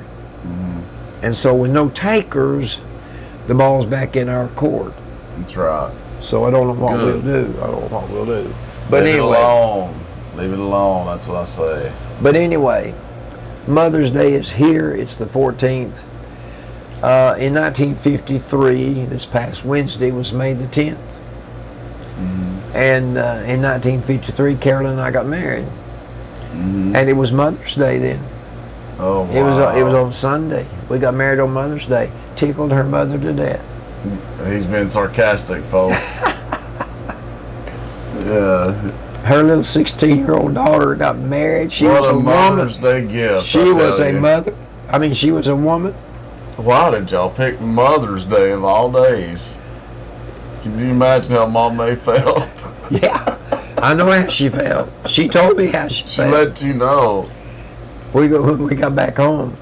And so with no takers, the ball's back in our court. That's right. So I don't know what we'll do. But Leave anyway. it alone. Leave it alone. That's what I say. But anyway, Mother's Day is here. It's the 14th. In 1953, this past Wednesday was May the 10th. And in 1953, Carolyn and I got married. And it was Mother's Day then. Oh, wow. It was on Sunday. We got married on Mother's Day. Tickled her mother to death. He's been sarcastic, folks. Yeah. Her little 16-year-old daughter got married. She What was a a Mother's woman. Day gift. She was a mother. I mean, she was a woman. Why did y'all pick Mother's Day of all days? Can you imagine how Mom May felt? Yeah, I know how she felt. She told me how she She felt. let you know. When we got back home,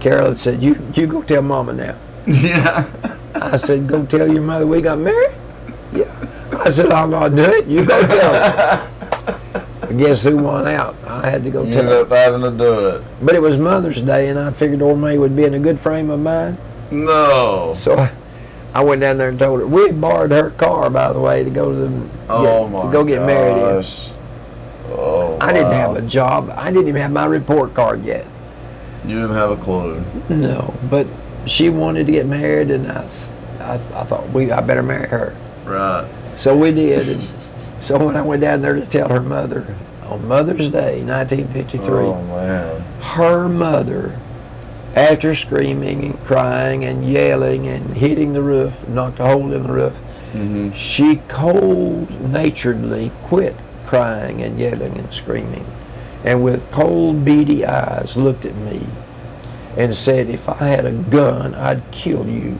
Carol had said, you go tell Mama now. Yeah. I said, go tell your mother we got married? Yeah. I said, I'll not do it. You go tell her. But guess who won out? I had to go You tell ended her. up having to do it. But it was Mother's Day, and I figured old May would be in a good frame of mind. No. So I went down there and told her. We had borrowed her car, by the way, to go to get married in. Oh, I didn't wow. have a job. I didn't even have my report card yet. You didn't have a clue. No, but she wanted to get married, and I thought I better marry her. Right. So we did. And so when I went down there to tell her mother on Mother's Day, 1953, Oh, man. her mother, after screaming and crying and yelling and hitting the roof, knocked a hole in the roof, Mm-hmm. she cold-naturedly quit crying and yelling and screaming, and with cold, beady eyes looked at me and said, if I had a gun, I'd kill you.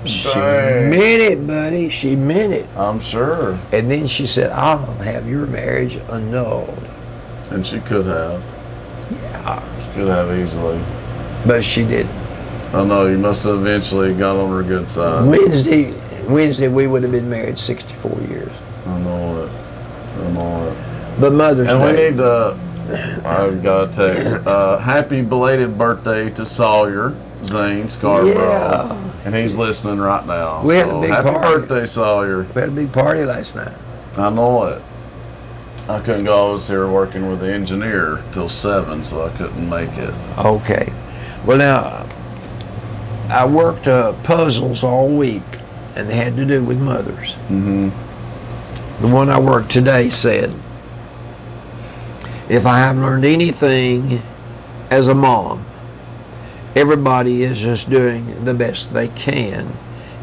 She Dang. meant it, buddy. She meant it. I'm sure. And then she said, I'll have your marriage annulled. And she could have. Yeah. She could have easily. But she didn't. Oh, no, you must have eventually got on her good side. Wednesday we would have been married 64 years. I know it. But Mother's And we Day. need to, I've got a text. Happy belated birthday to Sawyer Zane Scarborough. Yeah. And he's listening right now. We had a So big happy party. birthday, Sawyer. We had a big party last night. I know it. I couldn't go. I was here working with the engineer till 7, so I couldn't make it. Okay. Well, now, I worked puzzles all week, and they had to do with mothers. Mm-hmm. The one I worked today said, if I have learned anything as a mom, everybody is just doing the best they can.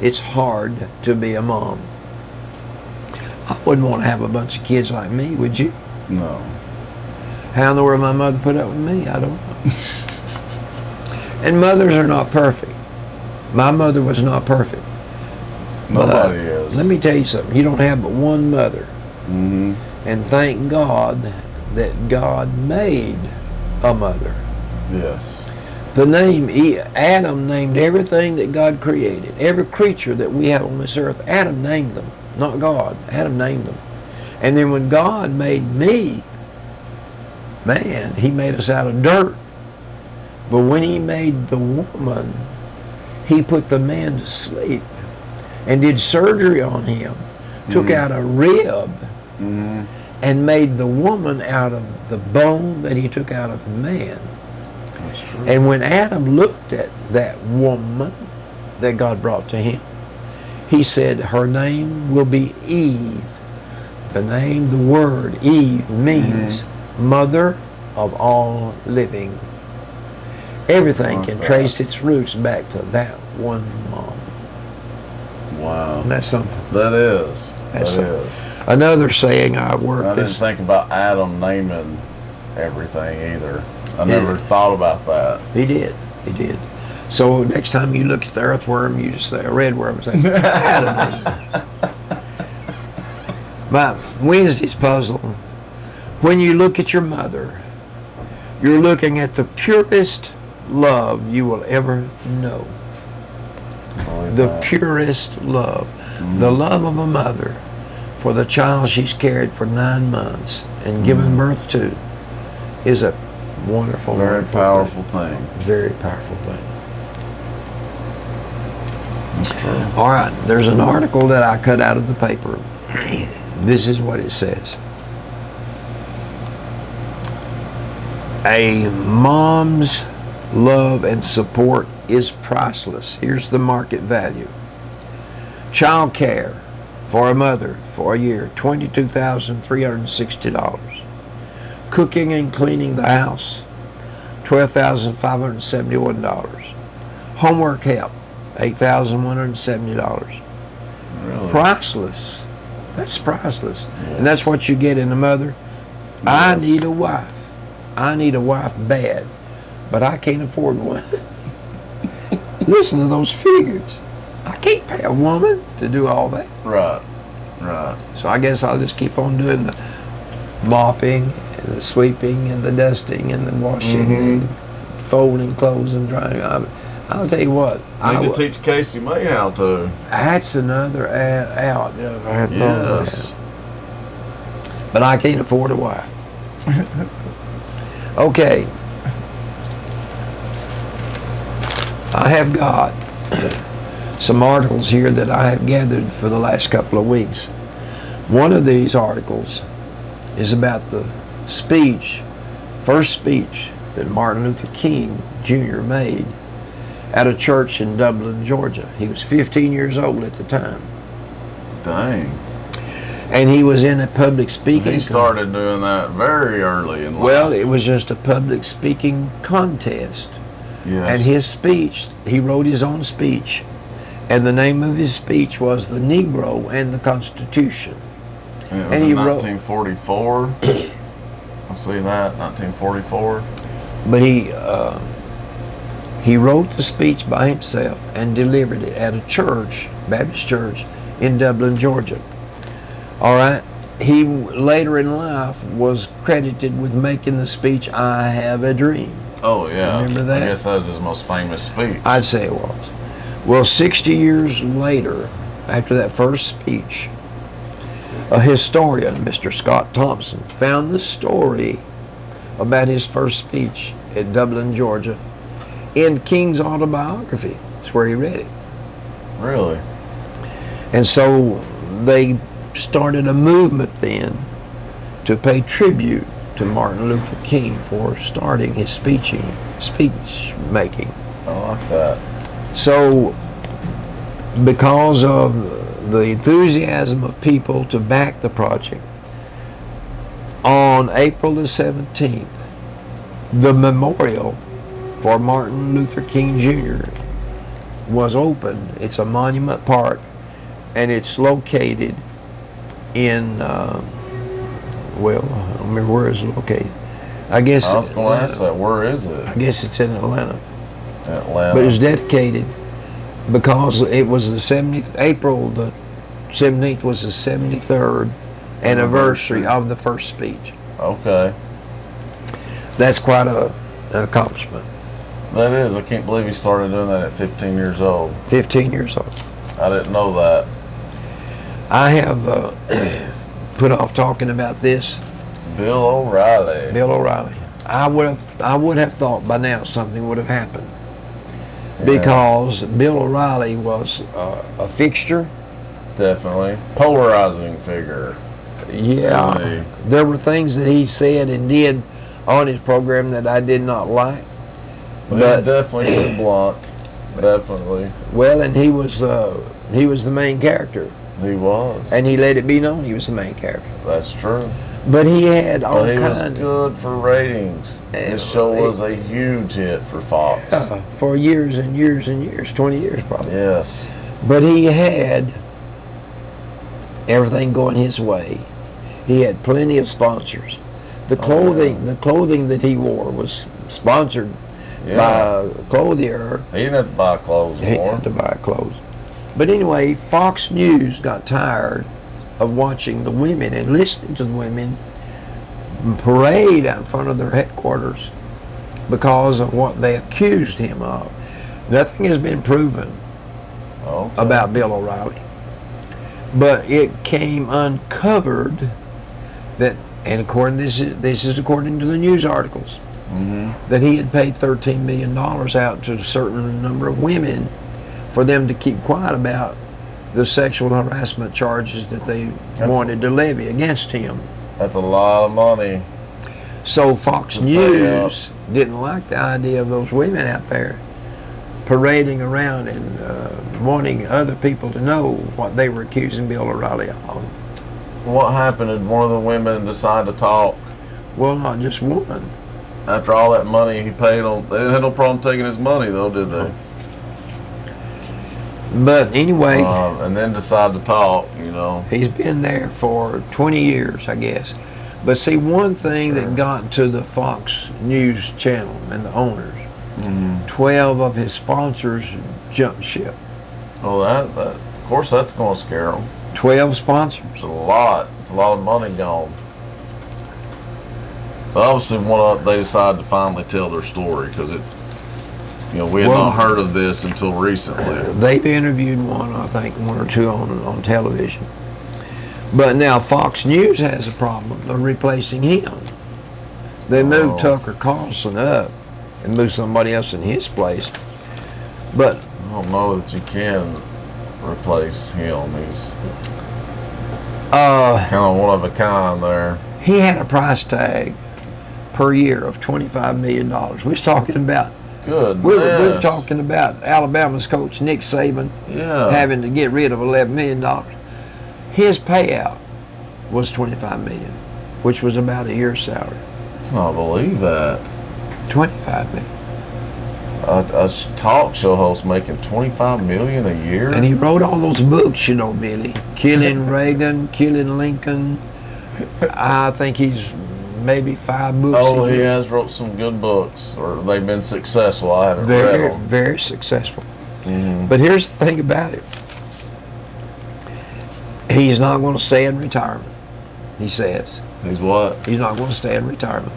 It's hard to be a mom. I wouldn't want to have a bunch of kids like me, would you? No. How in the world my mother put up with me? I don't know. And mothers are not perfect. My mother was not perfect. Nobody But is. let me tell you something. You don't have but one mother. Mm-hmm. And thank God that God made a mother. Yes. The name Adam named everything that God created. Every creature that we have on this earth, Adam named them, not God. Adam named them. And then when God made me, man, he made us out of dirt. But when he made the woman, he put the man to sleep and did surgery on him, took out a rib, Mm-hmm. and made the woman out of the bone that he took out of man. That's true. And when Adam looked at that woman that God brought to him, he said, her name will be Eve. The name, the word Eve means mother of all living. Everything can trace its roots back to that one mom. Wow. And that's something. That is. That's That something. is. Another saying I I worked didn't this. think about Adam naming everything either. I never thought about that. He did. He did. So next time you look at the earthworm, you just say a red worm. Say, Adam. My Wednesday's puzzle. When you look at your mother, you're looking at the purest love you will ever know. The purest love. The love of a mother for the child she's carried for 9 months and given birth to is a wonderful, Very wonderful powerful thing. Very powerful thing. That's true. All right, there's an article that I cut out of the paper. This is what it says. A mom's love and support is priceless. Here's the market value. Child care for a mother for a year, $22,360. Cooking and cleaning the house, $12,571. Homework help, $8,170. Really? Priceless. That's priceless. And that's what you get in a mother. I need a wife. I need a wife bad, but I can't afford one. Listen to those figures. I can't pay a woman to do all that. Right. Right. So I guess I'll just keep on doing the mopping and the sweeping and the dusting and the washing and folding clothes and drying. I'll tell you what. Need to teach Casey May how to. That's another out. I had thought of that. But I can't afford a wife. Okay. I have got some articles here that I have gathered for the last couple of weeks. One of these articles is about the first speech that Martin Luther King Jr. made at a church in Dublin, Georgia. He was 15 years old at the time. Dang. And he was in a public speaking. He started doing that very early in life. Well, it was just a public speaking contest. Yes. And his speech, he wrote his own speech. And the name of his speech was The Negro and the Constitution. And it was in 1944. I see that, 1944. But he wrote the speech by himself and delivered it at a church, Baptist church, in Dublin, Georgia. All right. He later in life was credited with making the speech, I Have a Dream. Oh, yeah. Remember that? I guess that was his most famous speech. I'd say it was. Well, 60 years later, after that first speech, a historian, Mr. Scott Thompson, found the story about his first speech at Dublin, Georgia, in King's autobiography. That's where he read it. Really? And so they started a movement then to pay tribute to Martin Luther King for starting his speech making. I like that. So, because of the enthusiasm of people to back the project, on April the 17th, the memorial for Martin Luther King Jr. was opened. It's a monument park, and it's located in, well, I don't remember where it's located. I guess I was going to ask that. Where is it? I guess it's in Atlanta. Atlanta. But it was dedicated because it was the 70th, April the 17th was the 73rd anniversary of the first speech. Okay. That's quite an accomplishment. That is. I can't believe he started doing that at 15 years old. 15 years old. I didn't know that. I have put off talking about this. Bill O'Reilly. Bill O'Reilly. I would have thought by now something would have happened. Because Bill O'Reilly was a fixture. Definitely. Polarizing figure. Yeah. There were things that he said and did on his program that I did not like. But he's definitely too blunt. Definitely. Well, and he was the main character. He was. And he let it be known he was the main character. That's true. But he had all But he was kinds. good for ratings. His show was a huge hit for Fox. For years and years and years, 20 years probably. Yes. But he had everything going his way. He had plenty of sponsors. The clothing that he wore was sponsored by a clothier. He didn't have to buy clothes He had to buy clothes. But anyway, Fox News got tired of watching the women and listening to the women parade out in front of their headquarters because of what they accused him of. Nothing has been proven about Bill O'Reilly. But it came uncovered that, and according this is according to the news articles, that he had paid $13 million out to a certain number of women for them to keep quiet about the sexual harassment charges that they wanted to levy against him. That's a lot of money. So Fox News didn't like the idea of those women out there parading around and wanting other people to know what they were accusing Bill O'Reilly of. What happened? Did one of the women decide to talk? Well, not just one. After all that money he paid on, they didn't have no problem taking his money though, did they? But anyway, and then decide to talk, you know. he's been there for 20 years, I guess. But see, one thing that got to the Fox News channel and the owners, 12 of his sponsors jumped ship. Well, that of course that's going to scare them. 12 sponsors. It's a lot. It's a lot of money gone. But obviously, they decided to finally tell their story because it. You know, we had not heard of this until recently. They've interviewed one or two on television. But now Fox News has a problem of replacing him. They moved Tucker Carlson up and moved somebody else in his place. But I don't know that you can replace him. He's kind of one of a kind there. He had a price tag per year of $25 million. We was talking about we were talking about Alabama's coach Nick Saban having to get rid of $11 million. His payout was $25 million, which was about a year's salary. I can't believe that. $25 million. A talk show host making $25 million a year, and he wrote all those books, you know, Billy. Killing Reagan, Killing Lincoln. I think he's maybe 5 books. Oh, he has wrote some good books, or they've been successful. I haven't read them. Very successful. But here's the thing about it. He's not going to stay in retirement, he says. He's what? He's not going to stay in retirement.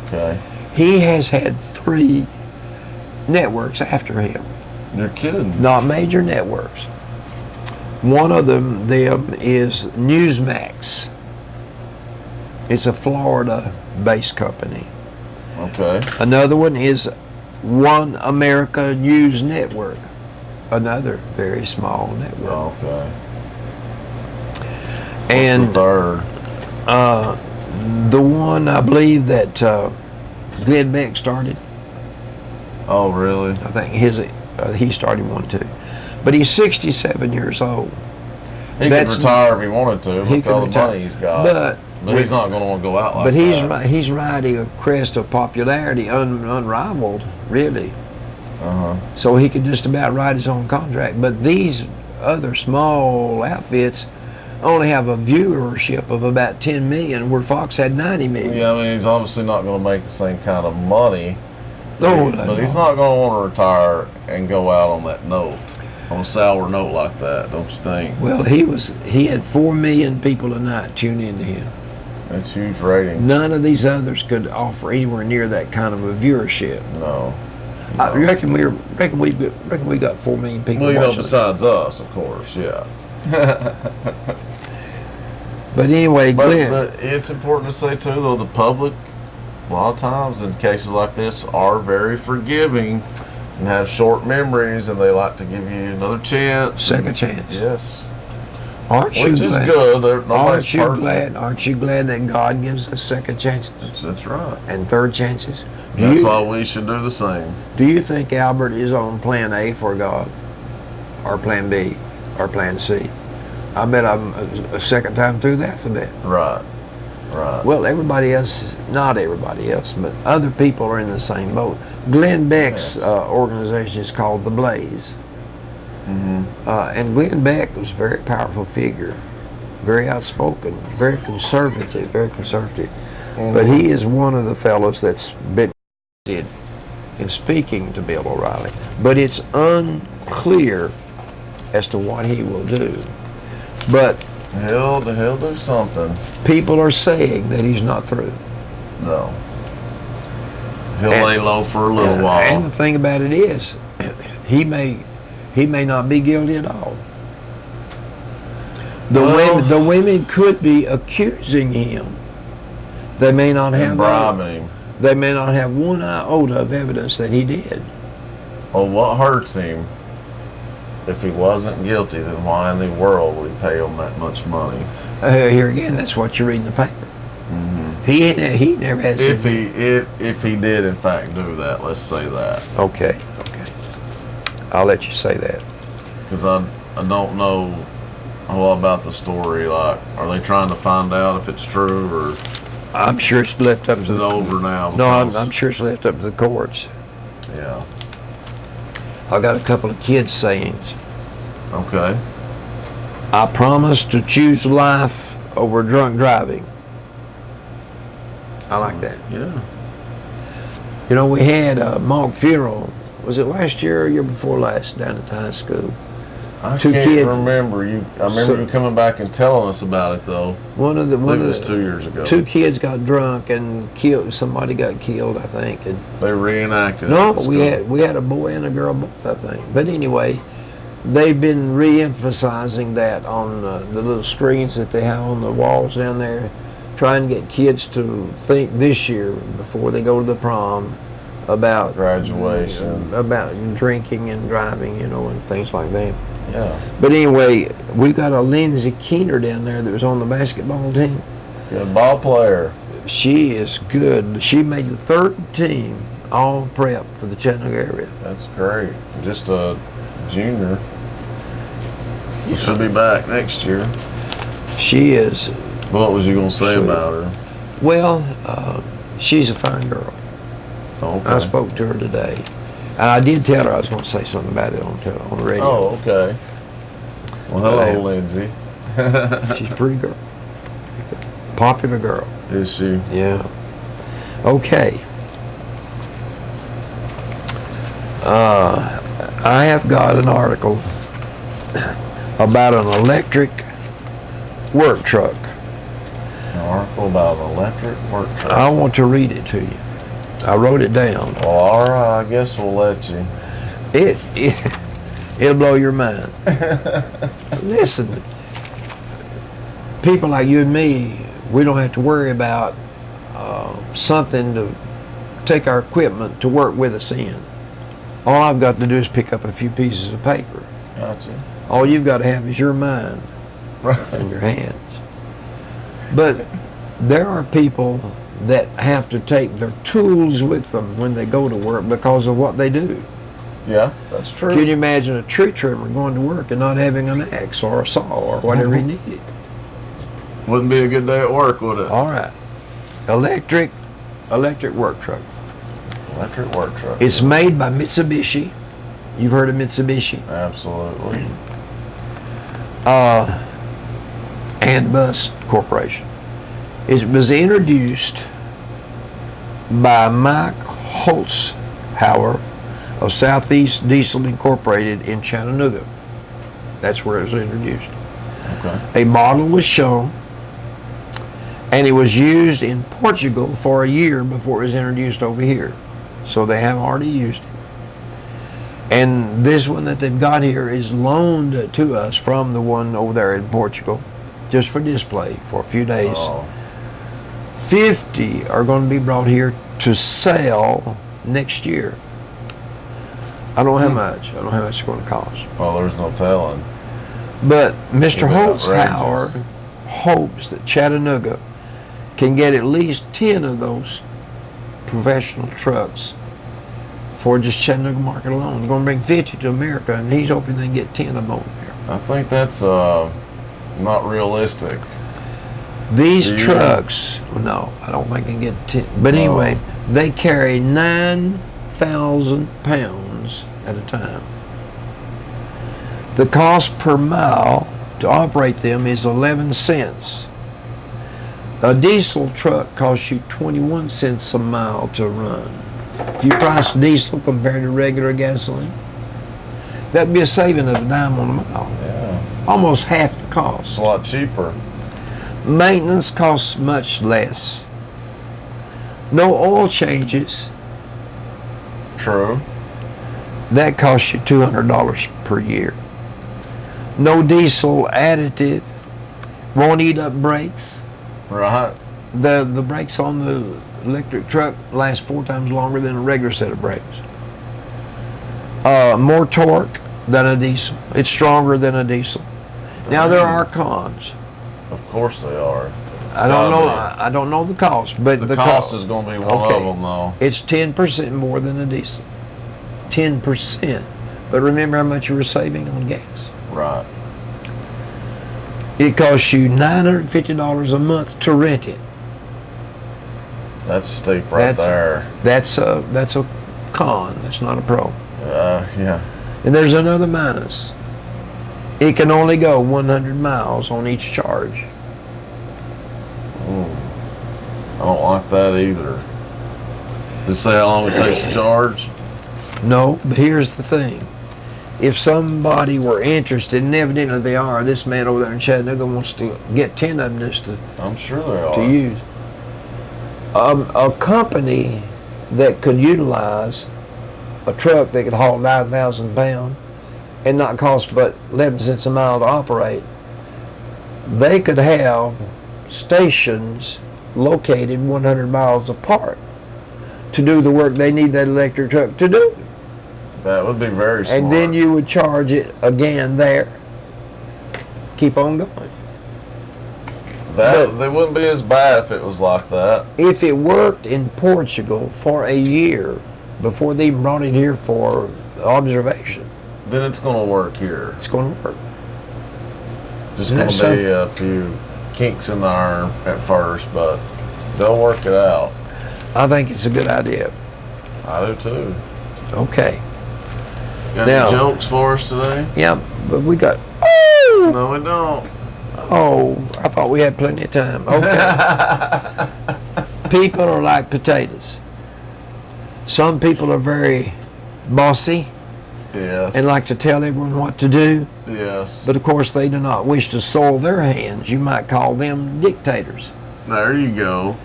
Okay. He has had 3 networks after him. You're kidding. Not major networks. One of them is Newsmax. It's a Florida-based company. Okay. Another one is One America News Network. Another very small network. Okay. And what's the third? The one I believe that Glenn Beck started. Oh, really? I think he started one too. But he's 67 years old. He could retire if he wanted to with all the money he's got. But he's not going to want to go out like that. But he's riding a crest of popularity unrivaled, really. So he could just about write his own contract. But these other small outfits only have a viewership of about 10 million, where Fox had 90 million. Yeah, I mean, he's obviously not going to make the same kind of money. No, but he's not going to want to retire and go out on that note, on a sour note like that, don't you think? Well, he had 4 million people a night tune into him. That's huge rating. None of these others could offer anywhere near that kind of a viewership. No. I reckon we got 4 million people. Well, you know, besides us, of course, yeah. But anyway, Glenn. But it's important to say too, though, the public, a lot of times in cases like this, are very forgiving and have short memories, and they like to give you another chance. Second chance. Yes. Aren't you Which is glad? good. Aren't you glad? Aren't you glad that God gives us second chances? That's right. And third chances. That's why we should do the same. Do you think Albert is on Plan A for God, or Plan B, or Plan C? I bet I'm a second time through that for that. Right. Right. Well, everybody else, not everybody else, but other people are in the same boat. Glenn Beck's organization is called The Blaze. And Glenn Beck was a very powerful figure, very outspoken, very conservative. But he is one of the fellows that's been in speaking to Bill O'Reilly. But it's unclear as to what he will do. But he'll do something. People are saying that he's not through. No. He'll lay low for a little while. And the thing about it is, he may not be guilty at all. The women could be accusing him. They may not have bribing him. They may not have one iota of evidence that he did. Well, what hurts him? If he wasn't guilty, then why in the world would he pay him that much money? Here again, that's what you read in the paper. He never has. If he did in fact do that, let's say that. Okay. I'll let you say that. Because I don't know a lot about the story. Like, are they trying to find out if it's true, or I'm sure it's left up. Is it over now? No, I'm sure it's left up to the courts. Yeah. I got a couple of kids saying Okay. I promise to choose life over drunk driving. I like that. Yeah. You know, we had a mock funeral. Was it last year or year before last down at the high school? I Two can't kids. remember. I remember you coming back and telling us about it though. It was 2 years ago. Two kids got drunk and killed. Somebody got killed, I think. And They reenacted it. no, at the we had a boy and a girl both, I think. But anyway, they've been re-emphasizing that on the little screens that they have on the walls down there, trying to get kids to think this year before they go to the prom about graduation, about drinking and driving, you know, and things like that. Yeah. But anyway, we got a Lindsay Keener down there that was on the basketball team. Good ball player. She is good. She made the third team all prep for the Chattanooga area. That's great. Just a junior. So she'll be back next year. She is. What was you gonna say about her? Well, she's a fine girl. Okay. I spoke to her today. I did tell her I was going to say something about it on the radio. Oh, okay. Well, hello, Lindsay. She's a pretty girl. Popular girl. Is she? Yeah. Okay. I have got an article about an electric work truck. An article about an electric work truck. I want to read it to you. I wrote it down. Well, all right. I guess we'll let you. It'll blow your mind. Listen, people like you and me, we don't have to worry about something to take our equipment to work with us in. All I've got to do is pick up a few pieces of paper. Gotcha. All you've got to have is your mind Right. and your hands. But there are people that have to take their tools with them when they go to work because of what they do. Yeah, that's true. Can you imagine a tree trimmer going to work and not having an axe or a saw or whatever he needed? Wouldn't be a good day at work, would it? All right. Electric work truck. Electric work truck. It's made by Mitsubishi. You've heard of Mitsubishi? Absolutely. And Bus Corporation. It was introduced by Mike Holzhauer of Southeast Diesel Incorporated in Chattanooga. That's where it was introduced. Okay. A model was shown, and it was used in Portugal for a year before it was introduced over here. So they have already used it. And this one that they've got here is loaned to us from the one over there in Portugal, just for display for a few days. Oh. 50 are going to be brought here to sell next year. I don't know how much. I don't know how much it's going to cost. Well, there's no telling. But Mr. It'll be Holzhauer outrageous. hopes that Chattanooga can get at least 10 of those professional trucks for just Chattanooga market alone. They're going to bring 50 to America, and he's hoping they can get 10 of them over there. I think that's not realistic. These Do you? trucks, no, I don't think they can get 10. But anyway, they carry 9,000 pounds at a time. The cost per mile to operate them is 11 cents. A diesel truck costs you 21 cents a mile to run. If you price diesel compared to regular gasoline, that'd be a saving of a dime on a mile. Yeah. Almost half the It's cost. a lot cheaper. Maintenance costs much less. No oil changes. True. That costs you $200 per year. No diesel additive. Won't eat up brakes. Right. The brakes on the electric truck last 4 times longer than a regular set of brakes. More torque than a diesel. It's stronger than a diesel. Now there are cons. Of course they are. I don't know. Gotta I don't know the cost, but be. The cost is going to be one Okay. of them, though. It's 10% more than a diesel. 10%. But remember how much you were saving on gas. Right. It costs you $950 a month to rent it. That's steep right there. That's a con. That's not a pro. Yeah. And there's another minus. It can only go 100 miles on each charge. I don't like that either. Does it say how long it takes to charge? No, but here's the thing. If somebody were interested, and evidently they are, this man over there in Chattanooga wants to get 10 of them just I'm sure they are. to use. A company that could utilize a truck that could haul 9,000 pounds and not cost but 11 cents a mile to operate, they could have stations located 100 miles apart to do the work they need that electric truck to do. That would be very smart. And then you would charge it again there. Keep on going. They wouldn't be as bad if it was like that. If it worked in Portugal for a year before they brought it here for observation, Then it's going to work here. it's going to work. Just Isn't going that to be something? a few kinks in the iron at first, but they'll work it out. I think it's a good idea. I do too. Okay. Got Now- any jokes for us today? Yeah, but we got. Oh! No, we don't. Oh, I thought we had plenty of time. Okay. People are like potatoes. Some people are very bossy Yes. and like to tell everyone what to do, Yes. but of course they do not wish to soil their hands. You might call them dictators. There you go.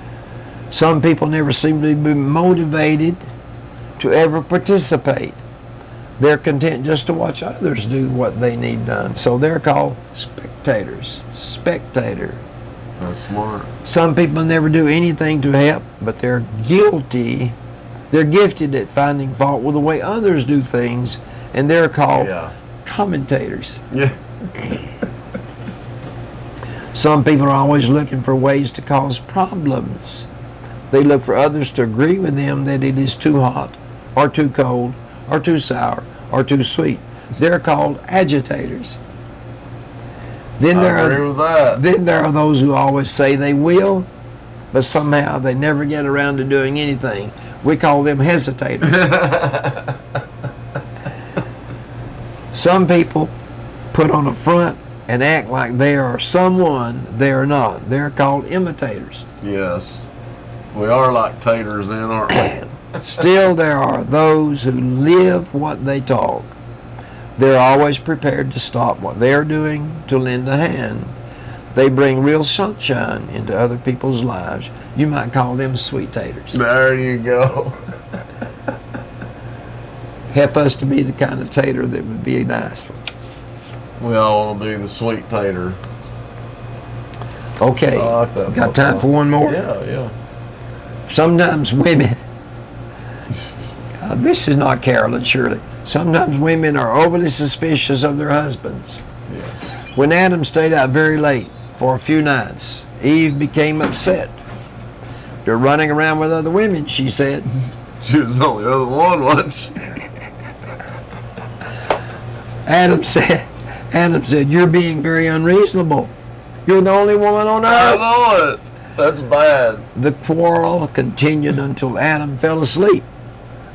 Some people never seem to be motivated to ever participate. They're content just to watch others do what they need done. So they're called spectators. Spectator. That's smart. Some people never do anything to help, but they're guilty. They're gifted at finding fault with the way others do things, and they're called Yeah. commentators. Yeah. Some people are always looking for ways to cause problems. They look for others to agree with them that it is too hot, or too cold, or too sour, or too sweet. They're called agitators. Then I agree with that. then there are those who always say they will, but somehow they never get around to doing anything. We call them hesitators. Some people put on a front and act like they are someone they are not. They're called imitators. Yes. We are like taters then, aren't we? Still, there are those who live what they talk. They're always prepared to stop what they're doing to lend a hand. They bring real sunshine into other people's lives. You might call them sweet taters. There you go. Help us to be the kind of tater that would be nice. We all want to be the sweet tater. Okay, I like that. got time for one more? Yeah, yeah. Sometimes women, this is not Carolyn Shirley, sometimes women are overly suspicious of their husbands. Yes. When Adam stayed out very late for a few nights, Eve became upset. You're running around with other women, she said. She was the only other one, wasn't she? Adam said, you're being very unreasonable. You're the only woman on I earth. know it. That's bad. The quarrel continued until Adam fell asleep,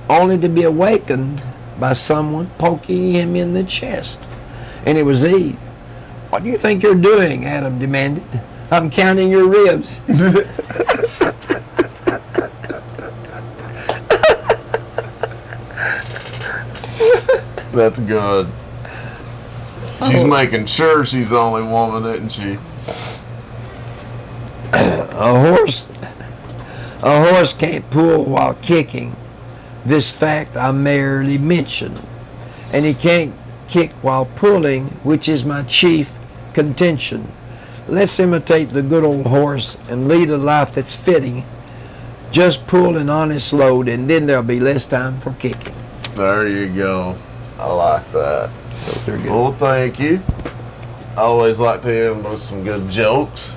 only to be awakened by someone poking him in the chest. And it was Eve. What do you think you're doing? Adam demanded. I'm counting your ribs. That's good. She's making sure she's the only woman, isn't she? A horse can't pull while kicking. This fact I merely mention. And he can't kick while pulling, which is my chief contention. Let's imitate the good old horse and lead a life that's fitting. Just pull an honest load, and then there'll be less time for kicking. There you go. I like that. Those are good. Well, thank you. I always like to hear them with some good jokes.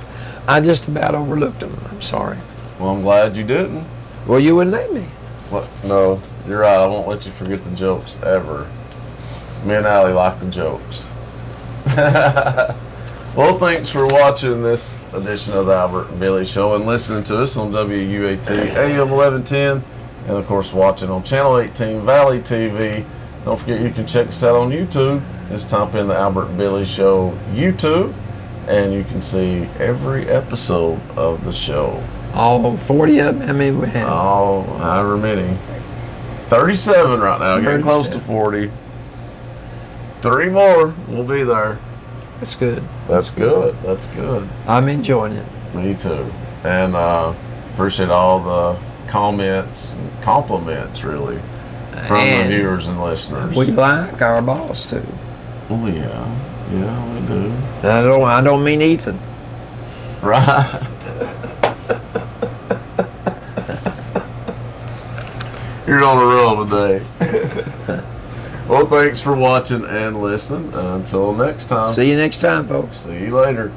I just about overlooked them. I'm sorry. Well, I'm glad you didn't. Well, you wouldn't let me. What? No, you're right. I won't let you forget the jokes ever. Me and Allie like the jokes. Well, thanks for watching this edition of the Albert and Billy Show and listening to us on WUAT AM 1110, and of course watching on Channel 18 Valley TV. Don't forget you can check us out on YouTube. Just type in the Albert and Billy Show YouTube, and you can see every episode of the show. All 40 of them, how many we have? Oh, however many. 37 right now, getting close to 40. 3 more, we'll be there. That's good. That's good, that's good. I'm enjoying it. Me too. And appreciate all the comments and compliments, really, from And the viewers and listeners. we like our boss too. Oh yeah, we do. I don't mean Ethan. Right. You're on a roll today. Well, thanks for watching and listening. Until next time. See you next time, folks. See you later.